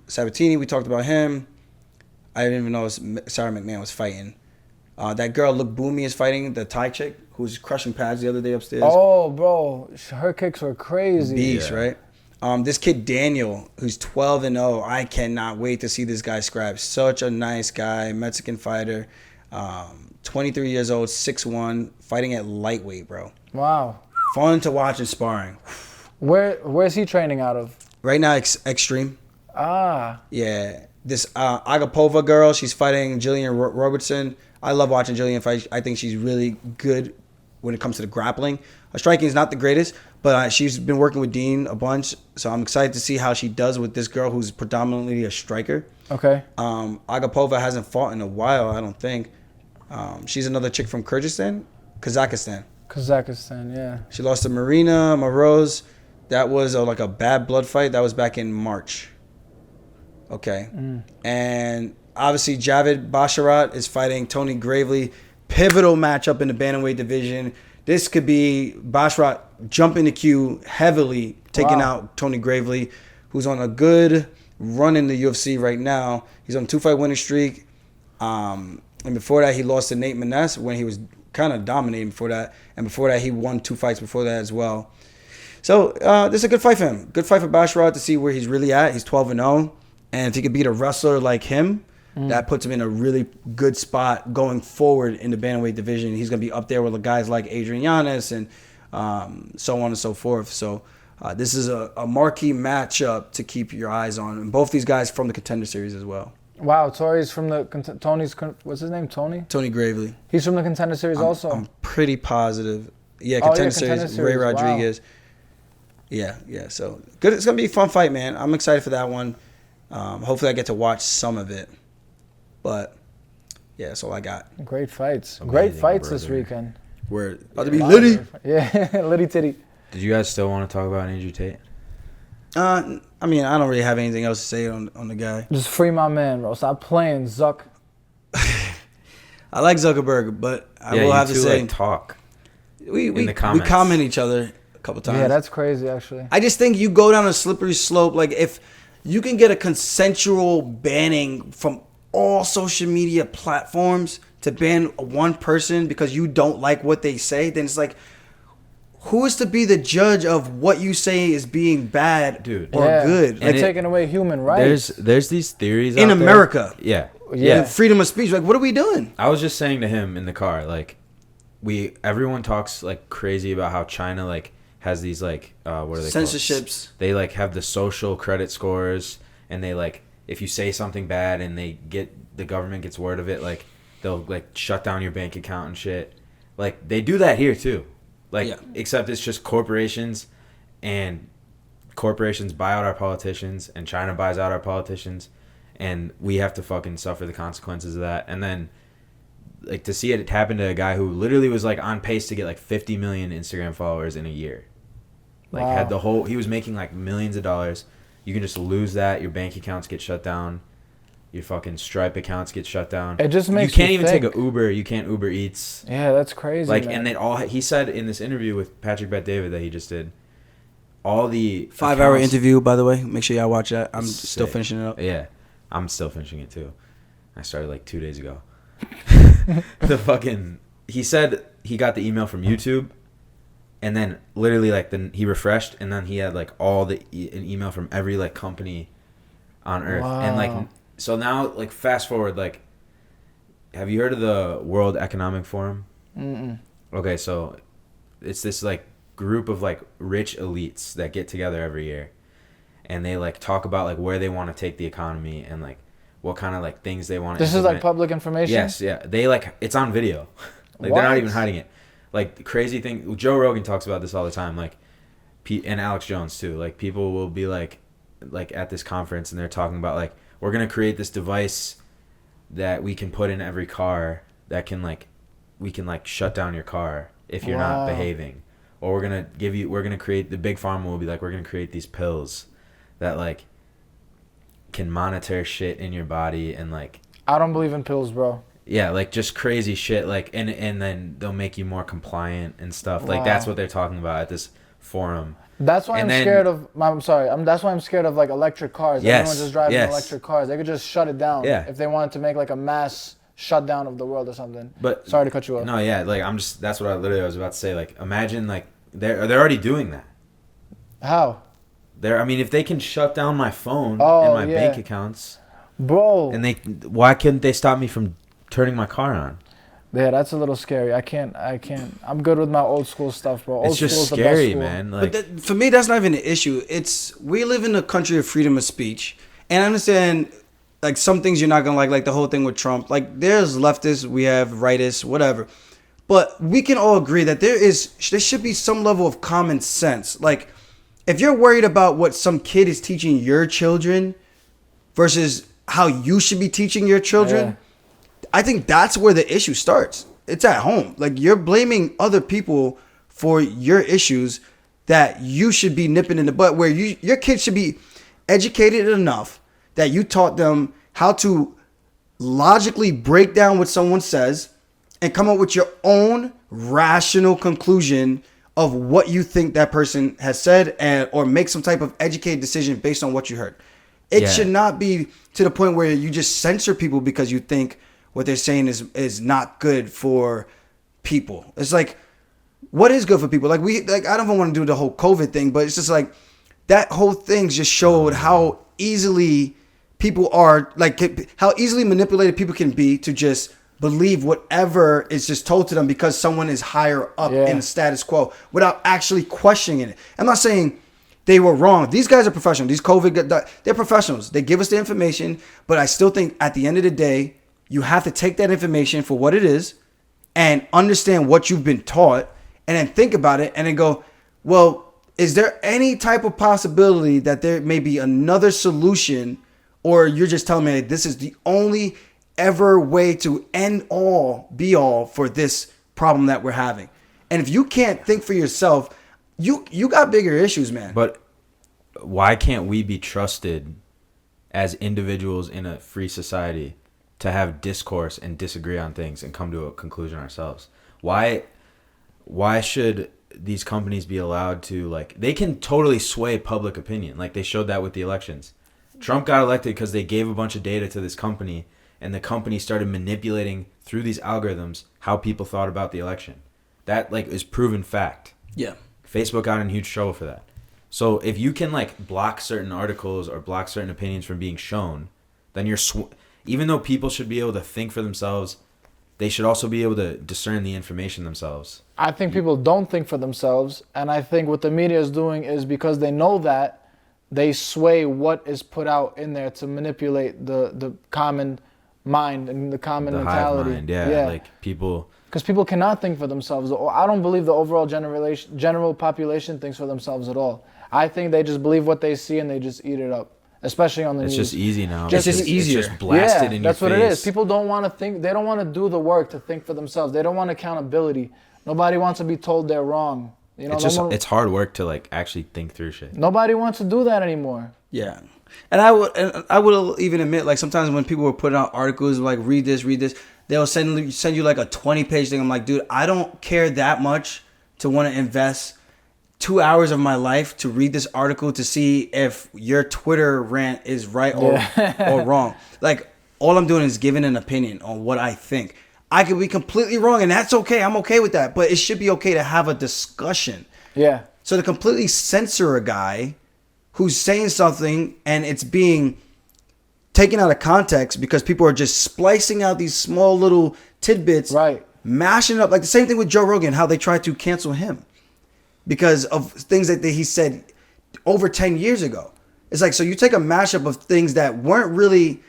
Sabatini, we talked about him. I didn't even know Sarah McMahon was fighting. That girl, Look Boomy, is fighting the Thai chick who's crushing pads the other day upstairs. Oh, bro. Her kicks were crazy. Beast, right? This kid, Daniel, who's 12-0, I cannot wait to see this guy scrap. Such a nice guy, Mexican fighter. 23 years old, 6'1", fighting at lightweight, bro. Wow. Fun to watch and sparring. Where's he training out of? Right now, Extreme. Ah. Yeah. This Agapova girl, she's fighting Jillian Robertson. I love watching Jillian fight. I think she's really good when it comes to the grappling. Her striking is not the greatest, but she's been working with Dean a bunch, so I'm excited to see how she does with this girl who's predominantly a striker. Okay. Agapova hasn't fought in a while, I don't think. She's another chick from Kyrgyzstan? Kazakhstan, yeah. She lost to Marina Moroz. That was like a bad blood fight. That was back in March. Okay. And obviously Javid Basharat is fighting Tony Gravely. Pivotal matchup in the bantamweight division. this could be Basharat jumping the queue heavily, taking out Tony Gravely, who's on a good run in the UFC right now. He's on a 2-fight winning streak. And before that, he lost to Nate Maness when he was kind of dominating before that. And before that, he won 2 fights before that as well. So this is a good fight for him. Good fight for Basharat to see where he's really at. He's 12-0. And if he could beat a wrestler like him, that puts him in a really good spot going forward in the bantamweight division. He's going to be up there with guys like Adrian Yanez and so on and so forth. So this is a marquee matchup to keep your eyes on. And both these guys from the Contender Series as well. Wow, Tony's from the what's his name? Tony Gravely. He's from the Contender Series also. I'm pretty positive. Yeah, Contender Series. Ray Rodriguez. Wow. Yeah. So good. It's gonna be a fun fight, man. I'm excited for that one. Hopefully, I get to watch some of it. But yeah, that's all I got. Great fights. Amazing, Great fights brother. this weekend. We're about to be litty. Yeah, litty titty. Did you guys still want to talk about Andrew Tate? I mean, I don't really have anything else to say on the guy. Just free my man, bro. Stop playing, Zuck. I like Zuckerberg, but I will have to say, like, talk. We comment each other a couple times. Yeah, that's crazy, actually. I just think you go down a slippery slope. Like, if you can get a consensual banning from all social media platforms to ban one person because you don't like what they say, then it's like, who is to be the judge of what you say is being bad or good? They're taking away human rights. There's these theories in out America. There. Yeah. Freedom of speech. Like, what are we doing? I was just saying to him in the car, like, everyone talks like crazy about how China like has these like what are they censorships. Called? They like have the social credit scores, and they like if you say something bad and the government gets word of it, like they'll like shut down your bank account and shit. Like they do that here too. Like except it's just corporations, and corporations buy out our politicians, and China buys out our politicians, and we have to fucking suffer the consequences of that. And then like to see it happen to a guy who literally was like on pace to get like 50 million Instagram followers in a year. Like had he was making like millions of dollars. You can just lose that. Your bank accounts get shut down. Your fucking Stripe accounts get shut down. It just makes you can't even take an Uber. You can't Uber Eats. Yeah, that's crazy. Like, man. and he said in this interview with Patrick Bet-David that he just did, all the 5-hour interview, by the way. Make sure y'all watch that. I'm sick. still finishing it up. Yeah, I'm still finishing it too. I started like 2 days ago. He said he got the email from YouTube, and then literally like he refreshed, and then he had like an email from every like company on Earth, and like. So now, like, fast forward, like, have you heard of the World Economic Forum? Mm-mm. Okay, so it's this, like, group of, like, rich elites that get together every year. And they, like, talk about, like, where they want to take the economy and, like, what kind of, like, things they want to This is, like, public information? Yes, yeah. They, like, it's on video. Like, they're not even hiding it. Like, the crazy thing, Joe Rogan talks about this all the time, like, and Alex Jones, too. Like, people will be, like, at this conference, and they're talking about, like, we're going to create this device that we can put in every car that can we can shut down your car if you're not behaving. Or we're going to create, the big pharma will be like, we're going to create these pills that like can monitor shit in your body and like. I don't believe in pills, bro. Yeah, like just crazy shit. Like, and then they'll make you more compliant and stuff. Like that's what they're talking about at this forum. That's why scared of. I'm sorry. That's why I'm scared of like electric cars. Yes, everyone just driving electric cars. They could just shut it down. Yeah. If they wanted to make like a mass shutdown of the world or something. But sorry to cut you off. No, yeah. Like that's what I was about to say. Like imagine like they're already doing that. How? I mean, if they can shut down my phone and my bank accounts, bro. And why couldn't they stop me from turning my car on? Yeah, that's a little scary. I can't. I'm good with my old school stuff, bro. It's just scary, man. Like, but for me, that's not even an issue. We live in a country of freedom of speech, and I understand like some things you're not gonna like the whole thing with Trump. Like there's leftists, we have rightists, whatever. But we can all agree that there should be some level of common sense. Like if you're worried about what some kid is teaching your children versus how you should be teaching your children. Yeah. I think that's where the issue starts. It's at home. Like you're blaming other people for your issues that you should be nipping in the butt, where your kids should be educated enough that you taught them how to logically break down what someone says and come up with your own rational conclusion of what you think that person has said, or make some type of educated decision based on what you heard. It should not be to the point where you just censor people because you think what they're saying is not good for people. It's like, what is good for people? Like I don't even want to do the whole COVID thing, but it's just like that whole thing just showed how easily people are, like how easily manipulated people can be to just believe whatever is just told to them because someone is higher up in the status quo without actually questioning it. I'm not saying they were wrong. These guys are professionals. These COVID, they're professionals. They give us the information, but I still think at the end of the day, you have to take that information for what it is and understand what you've been taught and then think about it and then go, well, is there any type of possibility that there may be another solution, or you're just telling me this is the only ever way to end all be all for this problem that we're having? And if you can't think for yourself, you got bigger issues, man. But why can't we be trusted as individuals in a free society to have discourse and disagree on things and come to a conclusion ourselves? Why should these companies be allowed to, like, they can totally sway public opinion, like they showed that with the elections. Trump got elected because they gave a bunch of data to this company, and the company started manipulating through these algorithms how people thought about the election. That, like, is proven fact. Yeah. Facebook got in huge trouble for that. So if you can, like, block certain articles or block certain opinions from being shown, then you're even though people should be able to think for themselves, they should also be able to discern the information themselves. I think people don't think for themselves, and I think what the media is doing is because they know that, they sway what is put out in there to manipulate the common mind and the common mentality. Hive mind, like people. Because people cannot think for themselves. I don't believe the overall general population thinks for themselves at all. I think they just believe what they see and they just eat it up, especially on the news. It's just easy now. It's just easier. It's just blasted in your face. That's what it is. People don't want to think. They don't want to do the work to think for themselves. They don't want accountability. Nobody wants to be told they're wrong. You know, it's hard work to, like, actually think through shit. Nobody wants to do that anymore. Yeah. And I would even admit, like, sometimes when people were putting out articles like read this, they'll send you like a 20-page thing. I'm like, dude, I don't care that much to want to invest 2 hours of my life to read this article to see if your Twitter rant is right or wrong. Like, all I'm doing is giving an opinion on what I think. I could be completely wrong, and that's okay. I'm okay with that. But it should be okay to have a discussion. Yeah. So to completely censor a guy who's saying something and it's being taken out of context because people are just splicing out these small little tidbits, right, mashing it up. Like the same thing with Joe Rogan, how they tried to cancel him because of things that he said over 10 years ago. It's like, so you take a mashup of things that weren't really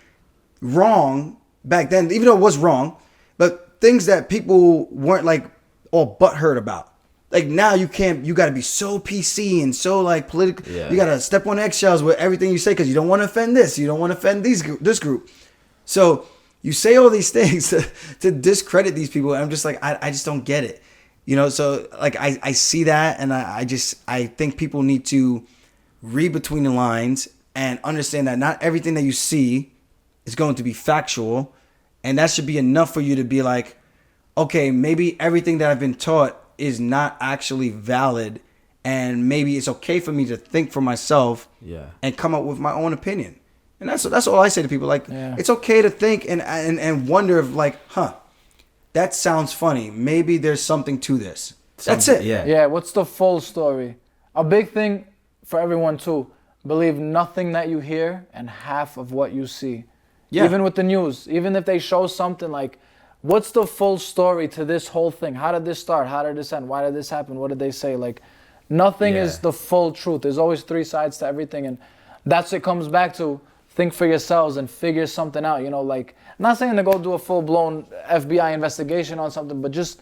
wrong back then, even though it was wrong, but things that people weren't like all butthurt about. Like now you got to be so PC and so like political. Yeah. You got to step on eggshells with everything you say because you don't want to offend this. You don't want to offend this group. So you say all these things to discredit these people. And I'm just like, I just don't get it. You know, so like I see that. And I think people need to read between the lines and understand that not everything that you see is going to be factual. And that should be enough for you to be like, okay, maybe everything that I've been taught is not actually valid, and maybe it's okay for me to think for myself and come up with my own opinion. And that's all I say to people. Like, it's okay to think and wonder if like, that sounds funny. Maybe there's something to this. That's it. Yeah, what's the full story? A big thing for everyone too, believe nothing that you hear and half of what you see. Yeah. Even with the news, even if they show something like, what's the full story to this whole thing? How did this start? How did this end? Why did this happen? What did they say? Like, nothing is the full truth. There's always three sides to everything. And that's what it comes back to. Think for yourselves and figure something out. You know, like, I'm not saying to go do a full-blown FBI investigation on something, but just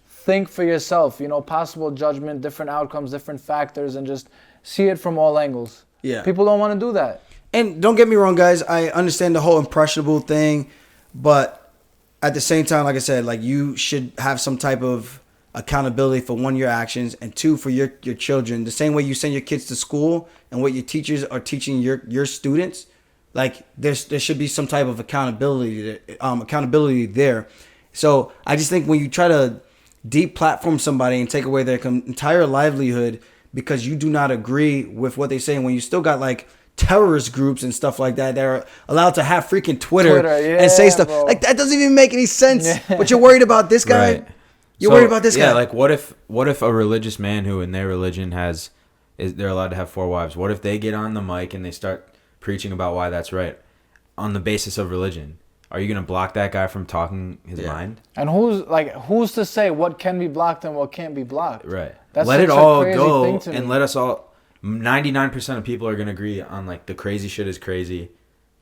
think for yourself. You know, possible judgment, different outcomes, different factors, and just see it from all angles. Yeah. People don't want to do that. And don't get me wrong, guys. I understand the whole impressionable thing, but at the same time, like I said, like you should have some type of accountability for one, your actions, and two, for your children. The same way you send your kids to school and what your teachers are teaching your students, like there should be some type of accountability there. So I just think when you try to deplatform somebody and take away their entire livelihood because you do not agree with what they say, when you still got like terrorist groups and stuff like that are allowed to have freaking Twitter and say stuff like that doesn't even make any sense. But you're worried about this guy. Right. You're worried about this guy. Yeah, like what if a religious man who in their religion they're allowed to have 4 wives? What if they get on the mic and they start preaching about why that's right on the basis of religion? Are you gonna block that guy from talking his mind? And who's to say what can be blocked and what can't be blocked? Right. That's let it such a all crazy go thing to me. and let us all. 99% of people are gonna agree on like the crazy shit is crazy,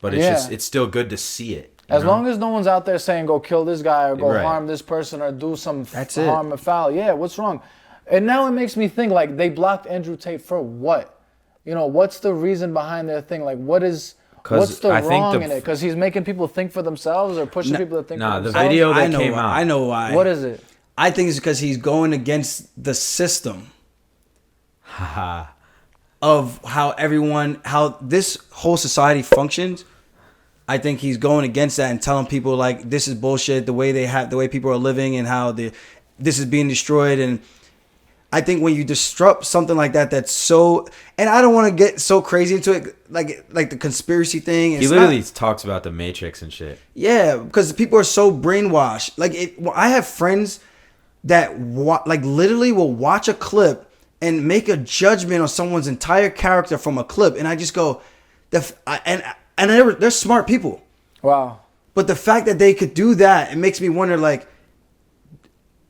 but it's still good to see it. As long as no one's out there saying go kill this guy or go Right. harm this person or do some That's harm or foul. Yeah, what's wrong? And now it makes me think like they blocked Andrew Tate for what? You know, what's the reason behind their thing? Like what's the wrong in it? Because he's making people think for themselves or pushing people to think for themselves? the video that came out. I know why. What is it? I think it's because he's going against the system of how this whole society functions. I think he's going against that and telling people like this is bullshit. The way people are living and how this is being destroyed. And I think when you disrupt something like that, that's so. And I don't want to get so crazy into it, like the conspiracy thing. He literally talks about the Matrix and shit. Yeah, because people are so brainwashed. I have friends that literally will watch a clip and make a judgment on someone's entire character from a clip, and I just go, and they're smart people. Wow. But the fact that they could do that, it makes me wonder, like,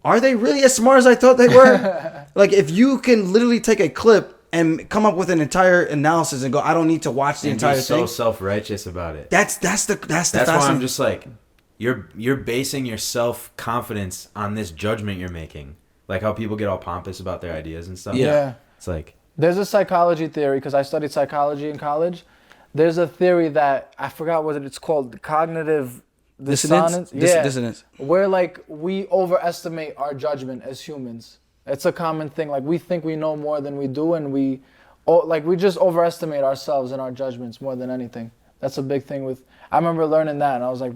are they really as smart as I thought they were? Like, if you can literally take a clip and come up with an entire analysis and go, I don't need to watch the entire thing. So self-righteous about it. That's why I'm just like, you're basing your self-confidence on this judgment you're making. Like how people get all pompous about their ideas and stuff. Yeah. It's like, there's a psychology theory, because I studied psychology in college. There's a theory that, I forgot what it's called, cognitive dissonance. Dissonance. Where like we overestimate our judgment as humans. It's a common thing. Like we think we know more than we do, and we just overestimate ourselves and our judgments more than anything. That's a big thing I remember learning that, and I was like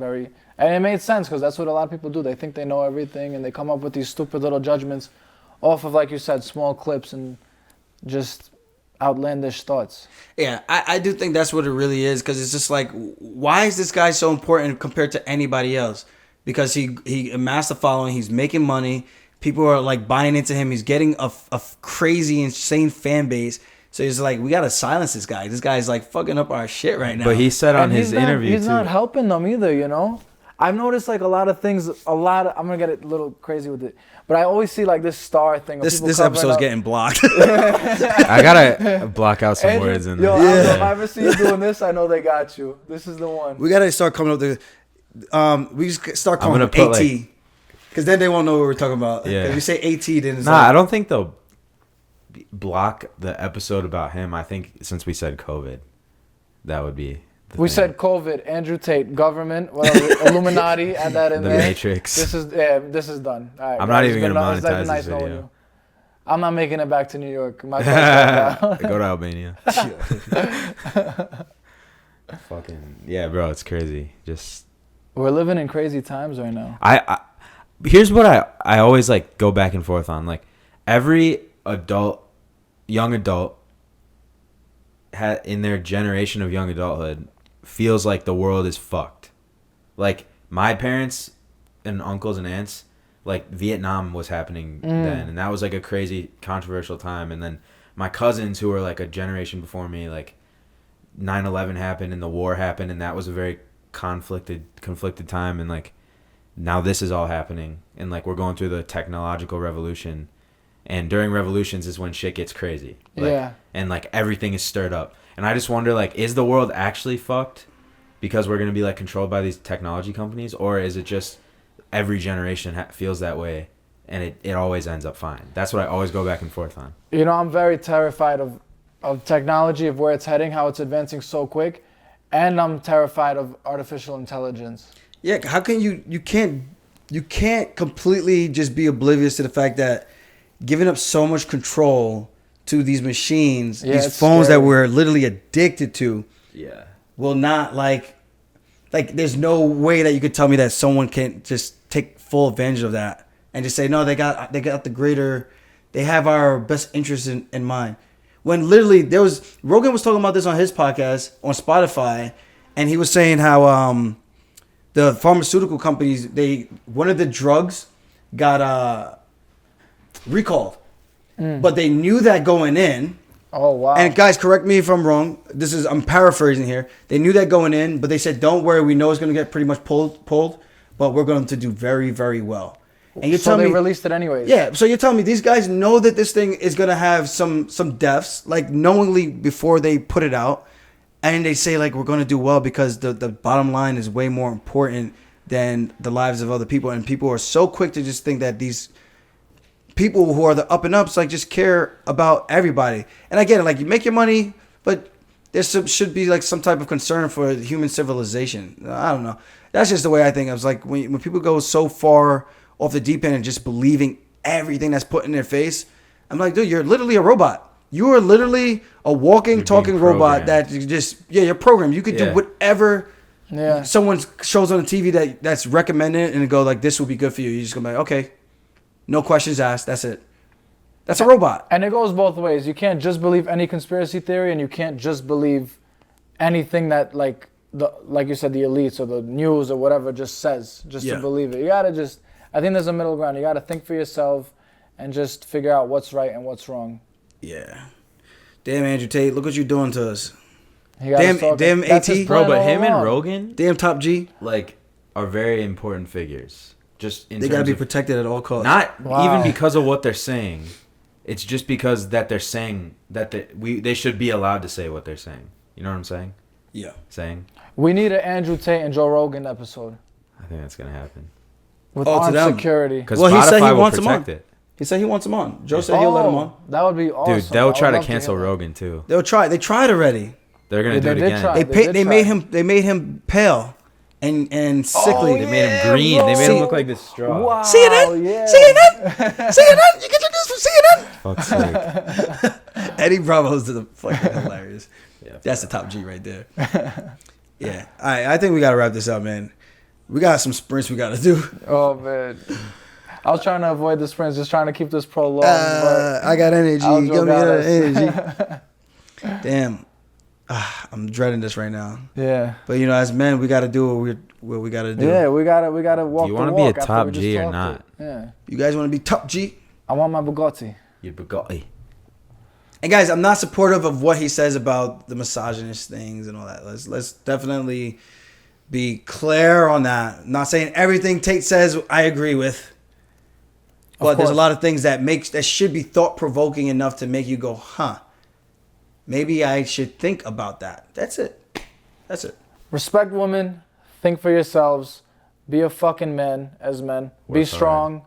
and it made sense, because that's what a lot of people do. They think they know everything, and they come up with these stupid little judgments off of, like you said, small clips and just outlandish thoughts. Yeah, I do think that's what it really is, because it's just like, why is this guy so important compared to anybody else? Because he amassed a following, he's making money, people are like buying into him, he's getting a crazy, insane fan base. So he's like, we gotta silence this guy. This guy's like fucking up our shit right now. but he said on his interview he's not helping them either, you know? I've noticed like a lot of things, I'm gonna get a little crazy with it, but I always see like this star thing. This episode's getting blocked. I gotta block out some words in there. Yo, if I ever see you doing this, I know they got you. This is the one. We gotta start coming up with we just start calling him AT, because then they won't know what we're talking about. Yeah. If you say AT, then it's I don't think they'll block the episode about him. I think since we said COVID, that would be. We said COVID, Andrew Tate, government, Illuminati, add that in the there. Matrix. This is done. All right, I'm not even gonna it's monetize nice this knowing video. you. I'm not making it back to New York. My Go to Albania. Fucking yeah, bro, it's crazy. Just we're living in crazy times right now. I here's what I always like go back and forth on. Like every young adult in their generation of young adulthood feels like the world is fucked. Like my parents and uncles and aunts, like Vietnam was happening then, and that was like a crazy controversial time. And then my cousins who were like a generation before me, like 9/11 happened and the war happened, and that was a very conflicted time. And like now this is all happening, and like we're going through the technological revolution, and during revolutions is when shit gets crazy. Like, and like everything is stirred up. And I just wonder, like, is the world actually fucked because we're going to be like controlled by these technology companies, or is it just every generation feels that way and it always ends up fine? That's what I always go back and forth on. You know, I'm very terrified of technology, of where it's heading, how it's advancing so quick, and I'm terrified of artificial intelligence. Yeah, how can you can't completely just be oblivious to the fact that giving up so much control to these machines, these phones that we're literally addicted to, will not like there's no way that you could tell me that someone can just take full advantage of that and just say no, they got the greater, they have our best interest in mind. When literally Rogan was talking about this on his podcast on Spotify, and he was saying how the pharmaceutical companies, one of the drugs got recalled, but they knew that going in. Oh wow! And guys, correct me if I'm wrong. I'm paraphrasing here. They knew that going in, but they said, "Don't worry, we know it's going to get pretty much pulled, but we're going to do very, very well." And you so tell they me, released it anyways. yeah. So you're telling me these guys know that this thing is going to have some deaths, like knowingly before they put it out, and they say like we're going to do well because the bottom line is way more important than the lives of other people, and people are so quick to just think that these people who are the up and ups like just care about everybody. And again, like you make your money, but there should be like some type of concern for human civilization. I don't know. That's just the way I think. I was like when people go so far off the deep end and just believing everything that's put in their face, I'm like, dude, you're literally a robot. You are literally a walking, talking robot that you just you're programmed. You could do whatever someone shows on the TV that's recommended and go like this will be good for you. You just go like, okay. No questions asked. That's it. That's a robot. And it goes both ways. You can't just believe any conspiracy theory, and you can't just believe anything that like you said, the elites or the news or whatever just says to believe it. You gotta just. I think there's a middle ground. You gotta think for yourself and just figure out what's right and what's wrong. Yeah. Damn, Andrew Tate, look what you're doing to us. Damn AT, bro. But him and Rogan, damn Top G, like, are very important figures. Just in they gotta be protected at all costs. Not even because of what they're saying. It's just because that they're saying that they should be allowed to say what they're saying. You know what I'm saying? Yeah. We need an Andrew Tate and Joe Rogan episode. I think that's gonna happen. With armed security. Because he said he wants him on. He said he wants him on. Joe said he'll let him on. That would be awesome. Dude, they'll try to cancel Rogan too. They'll try. They tried already. They're gonna do it again. They made him pale. And sickly. They made him green. Bro. They made him look like this straw. Wow, CNN? Yeah. CNN? You get your news from CNN? Fuck's sake. Eddie Bravo's the fucking hilarious. Yeah, that's the top G right there. Yeah. All right, I think we got to wrap this up, man. We got some sprints we got to do. Oh, man. I was trying to avoid the sprints, just trying to keep this prolonged. I got energy. Give me energy. Damn. I'm dreading this right now. Yeah. But as men, we got to do what we got to do. Yeah, we gotta walk. Do you want to be a top G or not? Yeah. You guys want to be top G? I want my Bugatti. Your Bugatti. And guys, I'm not supportive of what he says about the misogynist things and all that. Let's definitely be clear on that. I'm not saying everything Tate says I agree with. But there's a lot of things that should be thought provoking enough to make you go, huh? Maybe I should think about that. That's it. Respect women. Think for yourselves. Be a fucking man as men. Be strong.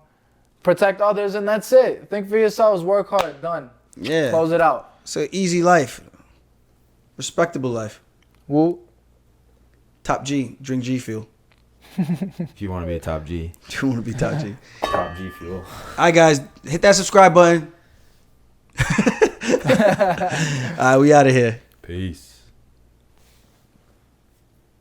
Protect others, and that's it. Think for yourselves. Work hard. Done. Yeah. Close it out. It's an easy life. Respectable life. Woo. Top G. Drink G Fuel. If you want to be a top G. If you want to be top G. Top G Fuel. All right, guys. Hit that subscribe button. We out of here. Peace.